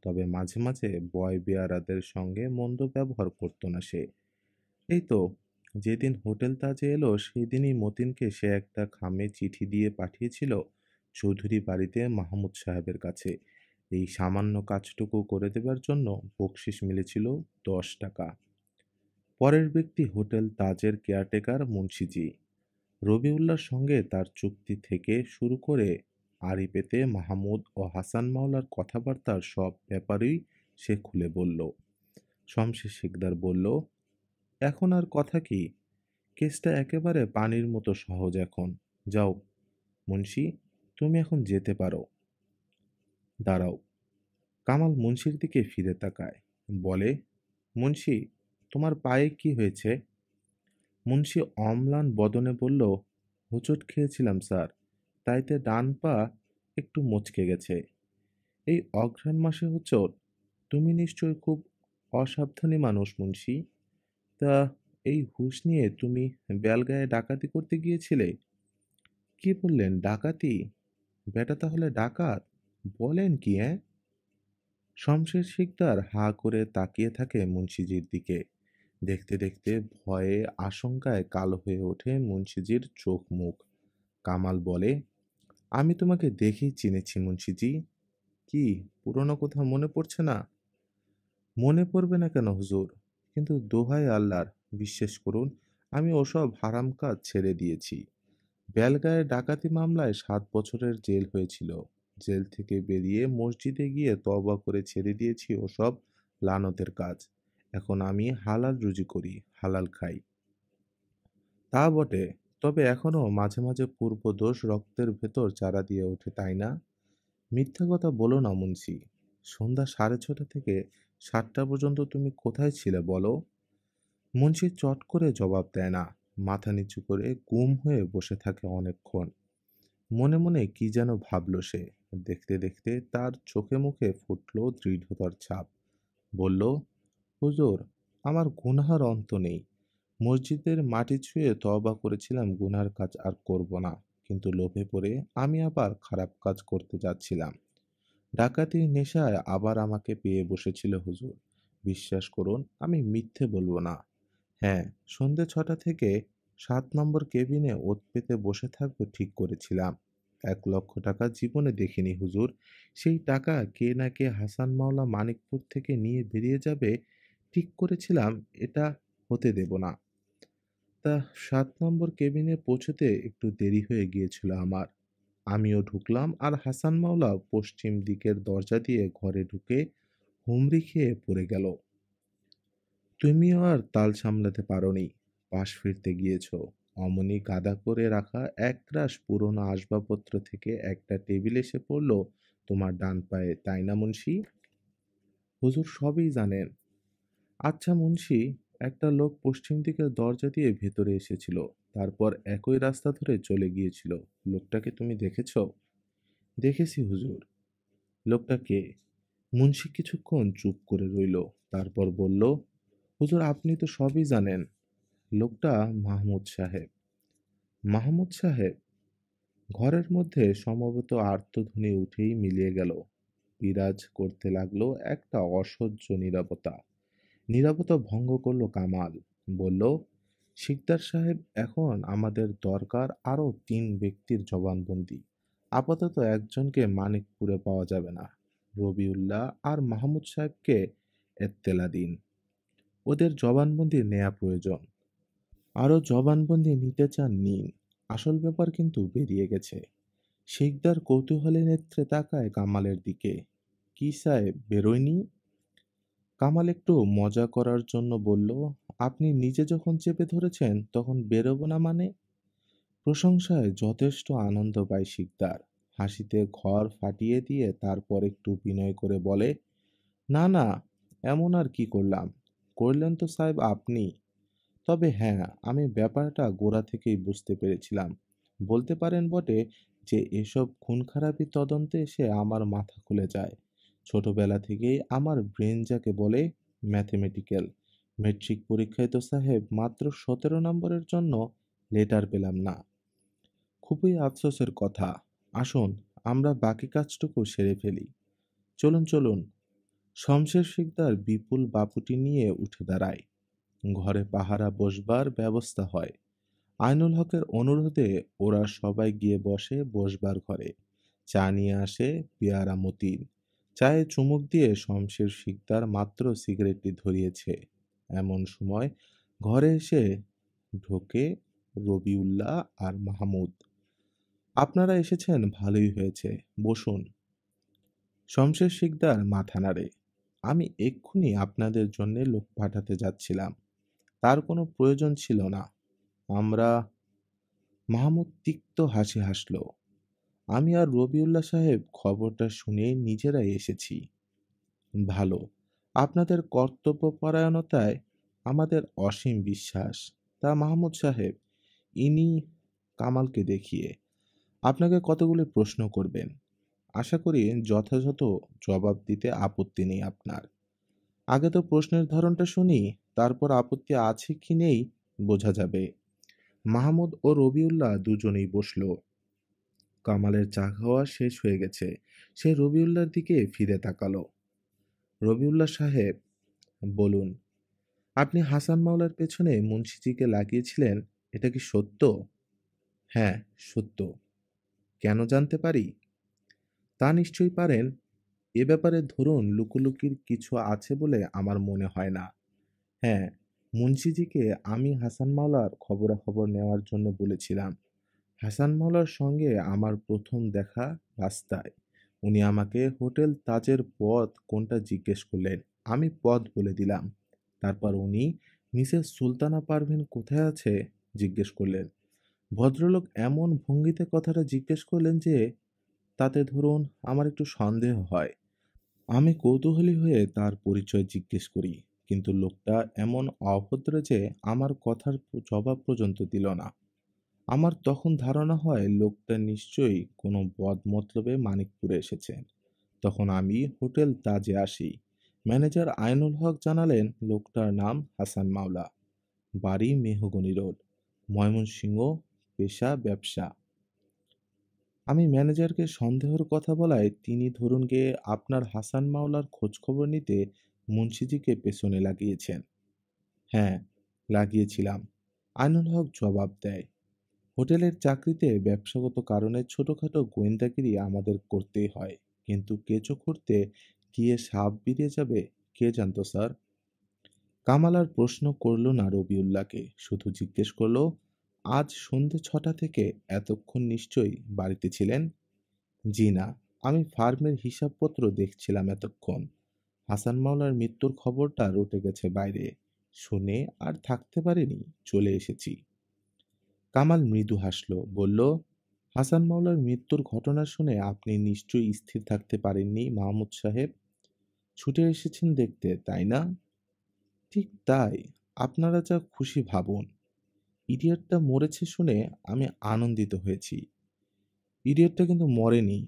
তবে মাঝে মাঝে বয় বেয়ারাদের সঙ্গে মন্দ ব্যবহার করতো না সে। এই তো, যেদিন হোটেল তাজে এলো সেই দিনই মতিনকে সে একটা খামে চিঠি দিয়ে পাঠিয়েছিল চৌধুরী বাড়িতে মাহমুদ সাহেবের কাছে। এই সামান্য কাজটুকু করে দেবার জন্য বকশিস মিলেছিল 10 টাকা। পরের ব্যক্তি হোটেল তাজের কেয়ারটেকার মুন্সিজি। রবিউল্লাহর সঙ্গে তার চুক্তি থেকে শুরু করে আড়ি পেতে মাহমুদ ও হাসান মাওলার কথাবার্তার সব ব্যাপারেই সে খুলে বলল। শমশের শিকদার বলল, এখন আর কথা কি? কেসটা একেবারে পানির মতো সহজ এখন। যাও মুন্সি, তুমি এখন যেতে পারো। দাঁড়াও। কামাল মুন্সির দিকে ফিরে তাকায়। বলে, মুন্সি, তোমার পায়ে কি হয়েছে? মুন্সি অম্লান বদনে বলল, হোঁচট খেয়েছিলাম স্যার, তাইতে ডান পা একটু মচকে গেছে। এই অঘ্রাণ মাসে হোঁচট? তুমি নিশ্চয় খুব অসাবধানী মানুষ মুন্সি। তা এই হুঁশ নিয়ে তুমি বেলগায়ে ডাকাতি করতে গিয়েছিলে? কি বললেন, ডাকাতি? ব্যাটা তাহলে ডাকাত? বলেন কি, অ্যাঁ? শমশের শিকদার হাঁ করে তাকিয়ে থাকে মুন্সিজির দিকে। দেখতে দেখতে ভয়ে আশঙ্কায় কালো হয়ে ওঠে মুন্সিজির চোখ মুখ। কামাল বলে, আমি তোমাকে দেখেই চিনেছি মুন্সিজি। কি, পুরনো কথা মনে পড়ছে না? মনে পড়বে না কেন হুজুর? কিন্তু দোহাই আল্লাহর, বিশ্বাস করুন, আমি ওসব হারাম কাজ ছেড়ে দিয়েছি। বেলগায়ে ডাকাতি মামলায় 7 বছরের জেল হয়েছিল। জেল থেকে বেরিয়ে মসজিদে গিয়ে তওবা করে ছেড়ে দিয়েছি ওসব লানতের কাজ। এখন আমি হালাল রুজি করি, হালাল খাই। তা বটে, তবে এখনো মাঝে মাঝে পূর্বদোষ রক্তের ভেতর চারা দিয়ে ওঠে, তাই না? মিথ্যা কথা বলো না মুন্সি। সন্ধ্যা 6:30 থেকে 7টা পর্যন্ত তুমি কোথায় ছিলে বলো? মুন্সি চট করে জবাব দেয় না। মাথা নিচু করে গুম হয়ে বসে থাকে অনেকক্ষণ। মনে মনে কি যেন ভাবল সে। দেখতে দেখতে তার চোখে মুখে ফুটল দৃঢ়তার ছাপ। বলল, হুজুর, আমার গুনাহার অন্ত নেই। মসজিদের মাটি ছুঁয়ে তওবা করেছিলাম গুনহার কাজ আর করব না। কিন্তু লোভে পড়ে আমি আবার খারাপ কাজ করতে যাচ্ছিলাম। ডাকাতির নেশায় আবার আমাকে পেয়ে বসেছিল হুজুর। বিশ্বাস করুন, আমি মিথ্যে বলবো না। হ্যাঁ, সন্ধে 6টা থেকে 7 নম্বর কেবিনে ওত পেতে বসে থাকবো ঠিক করেছিলাম। 1 লক্ষ টাকা জীবনে দেখিনি হুজুর। সেই টাকা কে না কে হাসান মাওলা মানিকপুর থেকে নিয়ে বেরিয়ে যাবে ঠিক করেছিলাম, এটা হতে দেব না। তা 7 নম্বর কেবিনে পৌঁছতে একটু দেরি হয়ে গিয়েছিল আমার। আমিও ঢুকলাম আর হাসান মাওলা পশ্চিম দিকের দরজা দিয়ে ঘরে ঢুকে হুমড়ি খেয়ে পড়ে গেল। তুমিও আর তাল সামলাতে পারোনি, পাশ ফিরতে গিয়েছ। অমনি গাদা করে রাখা একরাশ পুরনো আসবাবপত্র থেকে একটা টেবিল এসে পড়ল তোমার ডান পায়ে, তাই না মুন্সি? হুজুর সবই জানেন। আচ্ছা মুন্সি, একটা লোক পশ্চিম দিকের দরজা দিয়ে ভেতরে এসেছিল, তারপর একই রাস্তা ধরে চলে গিয়েছিল। লোকটাকে তুমি দেখেছ? দেখেছি হুজুর। লোকটা কে? মুন্সি কিছুক্ষণ চুপ করে রইল। তারপর বলল, হুজুর আপনি তো সবই জানেন। লোকটা মাহমুদ সাহেব। মাহমুদ সাহেব? ঘরের মধ্যে সমবেত আর্তধ্বনি উঠেই মিলিয়ে গেল। বিরাজ করতে লাগলো একটা অসহ্য নীরবতা। নীরবতা ভঙ্গ করল কামাল। বলল, শিকদার সাহেব, এখন আমাদের দরকার আরো 3 ব্যক্তির জবানবন্দি। আপাতত একজনকে মানিকপুরে পাওয়া যাবে না। রবিউল্লাহ আর মাহমুদ সাহেবকে এত্তেলা দিন। ওদের জবানবন্দি নেয়া প্রয়োজন। আরও জবানবন্দি নিতে চান নিন। আসল ব্যাপার কিন্তু বেরিয়ে গেছে। শিকদার কৌতূহলী নেত্রে তাকায় কামালের দিকে। কি সাহেব বেরোয়নি? কামাল একটু মজা করার জন্য বলল, আপনি নিজে যখন চেপে ধরেছেন তখন বেরোবো না মানে? প্রশংসায় যথেষ্ট আনন্দ পায় শিকদার। হাসিতে ঘর ফাটিয়ে দিয়ে তারপর একটু বিনয় করে বলে, না না, এমন আর কি করলাম? করলেন তো সাহেব আপনি। তবে হ্যাঁ, আমি ব্যাপারটা গোড়া থেকেই বুঝতে পেরেছিলাম। বলতে পারেন বটে যে এসব খুন-খারাপি তদন্তে এসে আমার মাথা খুলে যায়। ছোটবেলা থেকেই আমার ব্রেন যাকে বলে ম্যাথমেটিক্যাল। মেট্রিক পরীক্ষায় তো সাহেব মাত্র ১৭ নম্বরের জন্য লেটার পেলাম না। খুবই আফসোসের কথা। আসুন, আমরা বাকি কাজটুকু সেরে ফেলি। চলুন চলুন। শমশের শিকদার বিপুল বাপুটি নিয়ে উঠে দাঁড়ায়। ঘরে পাহারা বসবার ব্যবস্থা হয়। আইনুল হকের অনুরোধে ওরা সবাই গিয়ে বসে বসবার ঘরে। চা নিয়ে আসে পেয়ারা মতিন। চায়ে চুমুক দিয়ে শমশের শিকদার মাত্র সিগারেটটি ধরিয়েছে এমন সময় ঘরে এসে ঢোকে রবিউল্লাহ আর মাহমুদ। আপনারা এসেছেন ভালোই হয়েছে, বসুন। শমশের শিকদার মাথা নাড়ে। আমি এক্ষুনি আপনাদের জন্য লোক পাঠাতে যাচ্ছিলাম। তার কোনো প্রয়োজন ছিল না। আমরা মাহমুদ তিক্ত হাসি হাসল। আমি আর রবিউল্লাহ সাহেব খবরটা শুনে নিজেরাই এসেছি। ভালো। আপনাদের কর্তব্যপরায়ণতায় আমাদের অসীম বিশ্বাস। তা মাহমুদ সাহেব, ইনি কামালকে দেখিয়ে আপনাকে কতগুলি প্রশ্ন করবেন। আশা করি যথাযথ জবাব দিতে আপত্তি নেই আপনার। আগে তো প্রশ্নের ধরনটা শুনি, তারপর আপত্তি আছে কি নেই বোঝা যাবে। মাহমুদ ও রবিউল্লাহ দুজনেই বসল। কামালের চা খাওয়া শেষ হয়ে গেছে। সে রবিউল্লাহর দিকে ফিরে তাকালো। রবিউল্লাহ সাহেব, বলুন, আপনি হাসান মাওলার পেছনে মুন্সিজিকে লাগিয়েছিলেন, এটা কি সত্য? হ্যাঁ, সত্য। কেন জানতে পারি? তা নিশ্চয়ই পারেন। এ ব্যাপারে ধরুন লুকোলুকির কিছু আছে বলে আমার মনে হয় না। হ্যাঁ, মুন্সিজিকে আমি হাসান মাওলার খবরাখবর নেওয়ার জন্য বলেছিলাম। হাসান মাওলার সঙ্গে আমার প্রথম দেখা রাস্তায়। উনি আমাকে হোটেল তাজের পথ কোনটা জিজ্ঞেস করলেন। আমি পথ বলে দিলাম। তারপর উনি মিসেস সুলতানা পারভীন কোথায় আছে জিজ্ঞেস করলেন। ভদ্রলোক এমন ভঙ্গিতে কথাটা জিজ্ঞেস করলেন যে তাতে ধরুন আমার একটু সন্দেহ হয়। আমি কৌতূহলী হয়ে তার পরিচয় জিজ্ঞেস করি, কিন্তু লোকটা এমন অভদ্র যে আমার কথার জবাব পর্যন্ত দিল না। আমার তখন ধারণা হয় লোকটা নিশ্চয়ই কোনো বদমতলবে মানিকপুরে এসেছেন। তখন আমি হোটেল তাজে আসি। ম্যানেজার আইনুল হক জানালেন লোকটার নাম হাসান মাওলা, বাড়ি মেহগনি রোড, ময়মনসিংহ, পেশা ব্যবসা। আমি ম্যানেজারকে সন্দেহের কথা বলায় তিনি ধরুন গিয়ে আপনার হাসান মাওলার খোঁজখবর নিতে মুন্সিজিকে পেছনে লাগিয়েছেন। হ্যাঁ, লাগিয়েছিলাম, আইনুল হক জবাব দেয়। হোটেলের চাকরিতে ব্যবসাগত কারণে ছোটখাটো গোয়েন্দাগিরি আমাদের করতেই হয়, কিন্তু কেঁচো করতে গিয়ে সাপ বেরিয়ে যাবে কে জানতো স্যার। কামাল আর প্রশ্ন করল না রবিউল্লাহকে, শুধু জিজ্ঞেস করলো, আজ সন্ধে 6টা থেকে এতক্ষণ নিশ্চয়ই বাড়িতে ছিলেন? জি না, আমি ফার্মের হিসাবপত্র দেখছিলাম এতক্ষণ। হাসান মাওলার মৃত্যুর খবরটা রটে গেছে বাইরে, শুনে আর থাকতে পারিনি, চলে এসেছি। কামাল মৃদু হাসল, বলল, হাসান মাওলার মৃত্যুর ঘটনা শুনে আপনি নিশ্চয়ই স্থির থাকতে পারেননি মাহমুদ সাহেব। ছুটে এসেছেন দেখতে, তাই না? ঠিক তাই। আপনারা যা খুশি ভাবুন। ইডিয়টটা মরেছে শুনে আমি আনন্দিত হয়েছি। ইডিয়টটা কিন্তু মরেনি,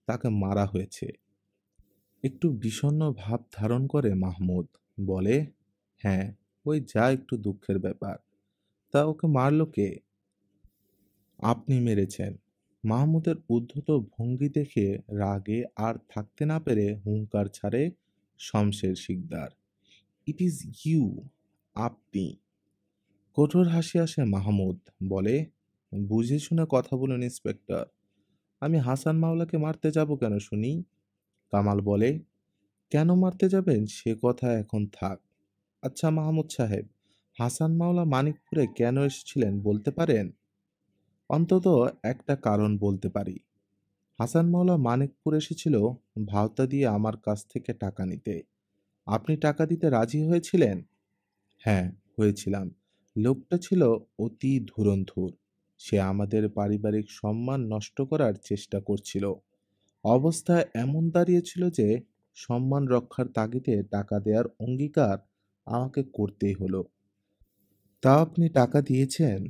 তাকে মারা হয়েছে। একটু বিষণ্ণ ভাব ধারণ করে মাহমুদ, বলে, হ্যাঁ, ওই যা একটু দুঃখের ব্যাপার। তা ওকে মারলো কে? আপনি মেরেছেন। মাহমুদের উদ্ধত ভঙ্গি দেখে রাগে আর থাকতে না পেরে হুঙ্কার ছাড়ে Shamsher Sikdar. It is you, আপনি। কঠোর হাসি আসে মাহমুদ, বলে, বুঝে শুনে কথা বলুন ইন্সপেক্টর। আমি হাসান মাওলাকে মারতে যাব কেন শুনি? কামাল বলে, কেন মারতে যাবেন সে কথা এখন থাক। আচ্ছা মাহমুদ সাহেব, হাসান মাওলা মানিকপুরে কেন এসেছিলেন বলতে পারেন? অন্তত একটা কারণ বলতে পারি। হাসান মাওলা মানিকপুর এসেছিল ভাওতা দিয়ে আমার কাছ থেকে টাকা নিতে। আপনি টাকা দিতে রাজি হয়েছিলেন? হ্যাঁ, হয়েছিলাম। লোকটা ছিল অতি ধুরন্ধর। সে আমাদের পারিবারিক সম্মান নষ্ট করার চেষ্টা করছিল। অবস্থা এমন দাঁড়িয়েছিল যে সম্মান রক্ষার তাগিদে টাকা দেওয়ার অঙ্গীকার আমাকে করতেই হলো। তা আপনি টাকা দিয়েছেন?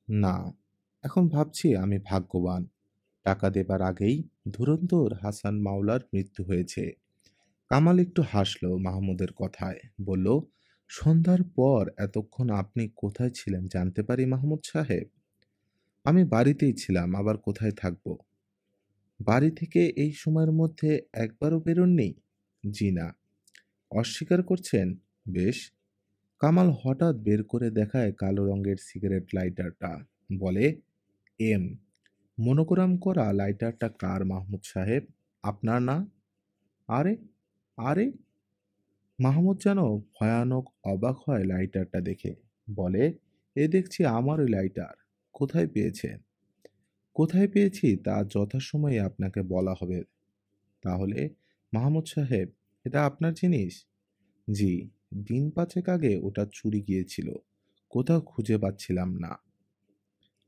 না। এখন ভাবছি আমি ভাগ্যবান। টাকা দেবার আগেই ধুরন্ধর হাসান মাওলার মৃত্যু হয়েছে। কামাল একটু হাসল মাহমুদের কথায়। বলল, সন্ধ্যার পর এতক্ষণ আপনি কোথায় ছিলেন জানতে পারি মাহমুদ সাহেব? আমি বাড়িতেই ছিলাম, আবার কোথায় থাকবো? বাড়ি থেকে এই সময়ের মধ্যে একবারও বেরোননি? জি না। অস্বীকার করছেন? বেশ। কামাল হঠাৎ বের করে দেখায় কালো রঙের সিগারেট লাইটারটা। বলে, এম। মনোগ্রাম করা লাইটারটা কার মাহমুদ সাহেব? আপনার না? আরে, আরে! মাহমুদ যেন ভয়ানক অবাক হয় লাইটারটা দেখে। বলে, এ দেখছি আমারই লাইটার। কোথায় পেয়েছেন? কোথায় পেয়েছি তা যথাসময়ে আপনাকে বলা হবে। তাহলে মাহমুদ সাহেব, এটা আপনার জিনিস? জি। দিন পাঁচেক আগে ওটা চুরি গিয়েছিল। কোথাও খুঁজে পাচ্ছিলাম না।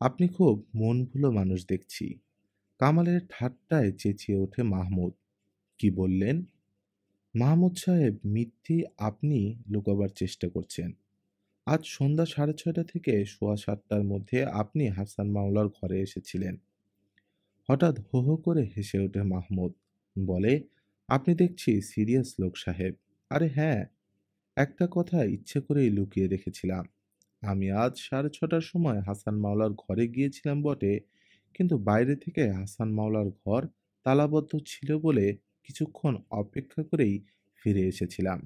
আপনি খুব মন ভুলো মানুষ দেখছি। কামালের ঠাট্টায় চেঁচিয়ে ওঠে মাহমুদ। কি বললেন? মাহমুদ সাহেব, মিথ্যে আপনি লুকাবার চেষ্টা করছেন। আজ সন্ধ্যা 6:30 থেকে সোয়া 7টার মধ্যে আপনি হাসান মাওলার ঘরে এসেছিলেন। হঠাৎ হো হো করে হেসে ওঠে মাহমুদ। বলে, আপনি দেখছি সিরিয়াস লোক সাহেব। আরে হ্যাঁ, একটা কথা ইচ্ছে করেই লুকিয়ে রেখেছিলাম। আমি আজ 6:30টার সময় হাসান মাওলার ঘরে গিয়েছিলাম বটে, কিন্তু বাইরে থেকে হাসান মাওলার ঘর তালাবদ্ধ ছিল বলে কিছুক্ষণ অপেক্ষা করেই ফিরে এসেছিলাম।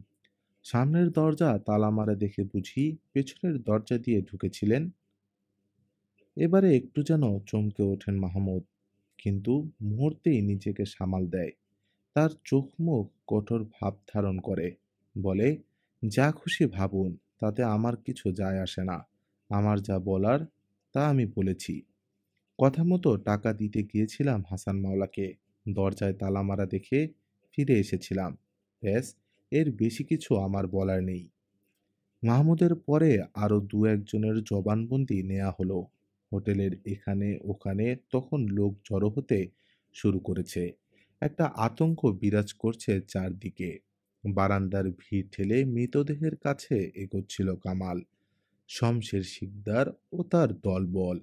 সামনের দরজা তালা মারা দেখে বুঝি পেছনের দরজা দিয়ে ঢুকেছিলেন। এবারে একটু যেন চমকে ওঠেন মাহমুদ, কিন্তু মুহূর্তেই নিজেকে সামাল দেয়। তার চোখ মুখ কঠোর ভাব ধারণ করে। বলে, যা খুশি ভাবুন, তাতে আমার কিছু যায় আসে না। আমার যা বলার তা আমি বলেছি। কথা মতো টাকা দিতে গিয়েছিলাম হাসান মাওলাকে। দরজায় তালা মারা দেখে ফিরে এসেছিলাম। ব্যাস, এর বেশি কিছু আমার বলার নেই। মাহমুদের পরে আরো দু একজনের জবানবন্দি নেওয়া হলো। হোটেলের এখানে ওখানে তখন লোক জড়ো হতে শুরু করেছে। একটা আতঙ্ক বিরাজ করছে চারদিকে। বারান্দার ভিড় ঠেলে মৃতদেহের কাছে এগোচ্ছিল কামাল, শমশের শিকদার ও তার দলবল।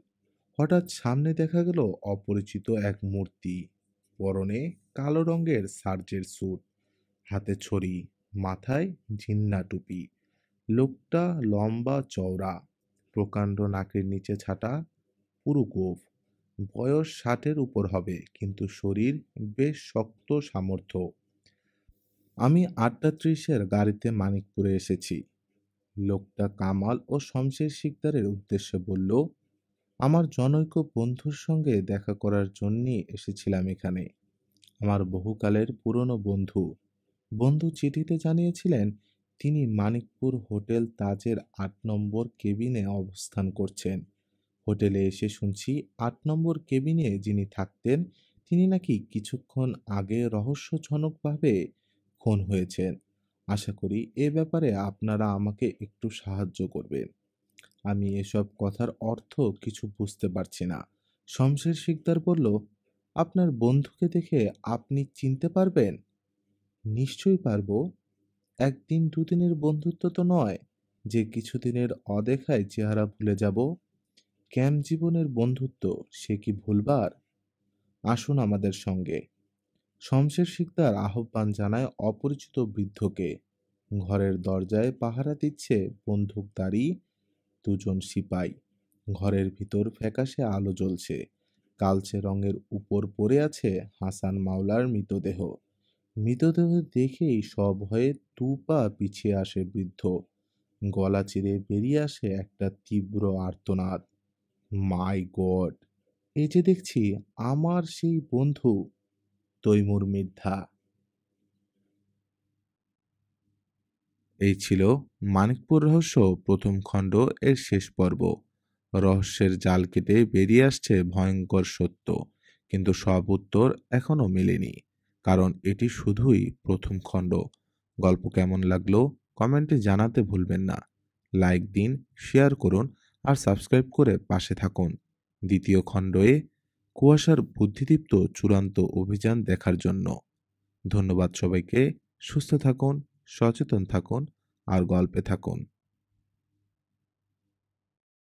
হঠাৎ সামনে দেখা গেল অপরিচিত এক মূর্তি। পরনে কালো রঙের সার্জের স্যুট, হাতে ছড়ি, মাথায় ঝিন্না টুপি। লোকটা লম্বা চওড়া, প্রকাণ্ড নাকের নিচে ছাটা, পুরু গোঁফ। বয়স 60-এর উপর হবে, কিন্তু শরীর বেশ শক্ত সামর্থ্য। আমি 8:30-এর গাড়িতে মানিকপুরে এসেছি। লোকটা কামাল ও শমশের শিকদারের উদ্দেশ্যে বলল, আমার জনৈক বন্ধুর সঙ্গে দেখা করার জন্যই এসেছিলাম এখানে। আমার বহুকালের পুরনো বন্ধু। বন্ধু চিঠিতে জানিয়েছিলেন তিনি মানিকপুর হোটেল তাজের 8 নম্বর কেবিনে অবস্থান করছেন। হোটেলে এসে শুনছি 8 নম্বর কেবিনে যিনি থাকতেন তিনি নাকি কিছুক্ষণ আগে রহস্যজনকভাবে খুন হয়েছেন। আশা করি এ ব্যাপারে আপনারা আমাকে একটু সাহায্য করবেন। আমি এসব কথার অর্থ কিছু বুঝতে পারছি না। শমশের শিকদার বলল, আপনার বন্ধুকে দেখে আপনি চিনতে পারবেন? নিশ্চয়ই পারবো। একদিন দুদিনের বন্ধুত্ব তো নয় যে কিছুদিনের অদেখায় চেহারা ভুলে যাব। ক্যাম্প জীবনের বন্ধুত্ব, সে কি ভুলবার? আসুন আমাদের সঙ্গে। শমশের শিকদার আহ্বান জানায় অপরিচিত বৃদ্ধকে। ঘরের দরজায় পাহারা দিচ্ছে বন্দুকধারী দুজন সিপাই। ঘরের ভিতর ফ্যাকাশে আলো জ্বলছে। কালচে রঙের উপর পড়ে আছে হাসান মাওলার মৃতদেহ। মৃতদেহ দেখেই সভয়ে 2 পা পিছিয়ে আসে বৃদ্ধ। গলা চিরে বেরিয়ে আসে একটা তীব্র আর্তনাদ। মাই গড! এই যে দেখছি আমার সেই বন্ধু তৈমুর মির্ধা। এই ছিল মানিকপুর রহস্য প্রথম খণ্ড এর শেষ পর্ব। রহস্যের জাল কেটে বেরিয়ে আসছে ভয়ঙ্কর সত্য, কিন্তু সব উত্তর এখনো মেলেনি, কারণ এটি শুধুই প্রথম খণ্ড। গল্প কেমন লাগলো কমেন্টে জানাতে ভুলবেন না। লাইক দিন, শেয়ার করুন আর সাবস্ক্রাইব করে পাশে থাকুন দ্বিতীয় খণ্ডে কুয়াশার বুদ্ধিদীপ্ত চূড়ান্ত অভিযান দেখার জন্য। ধন্যবাদ সবাইকে। সুস্থ থাকুন, সচেতন থাকুন আর গল্পে থাকুন।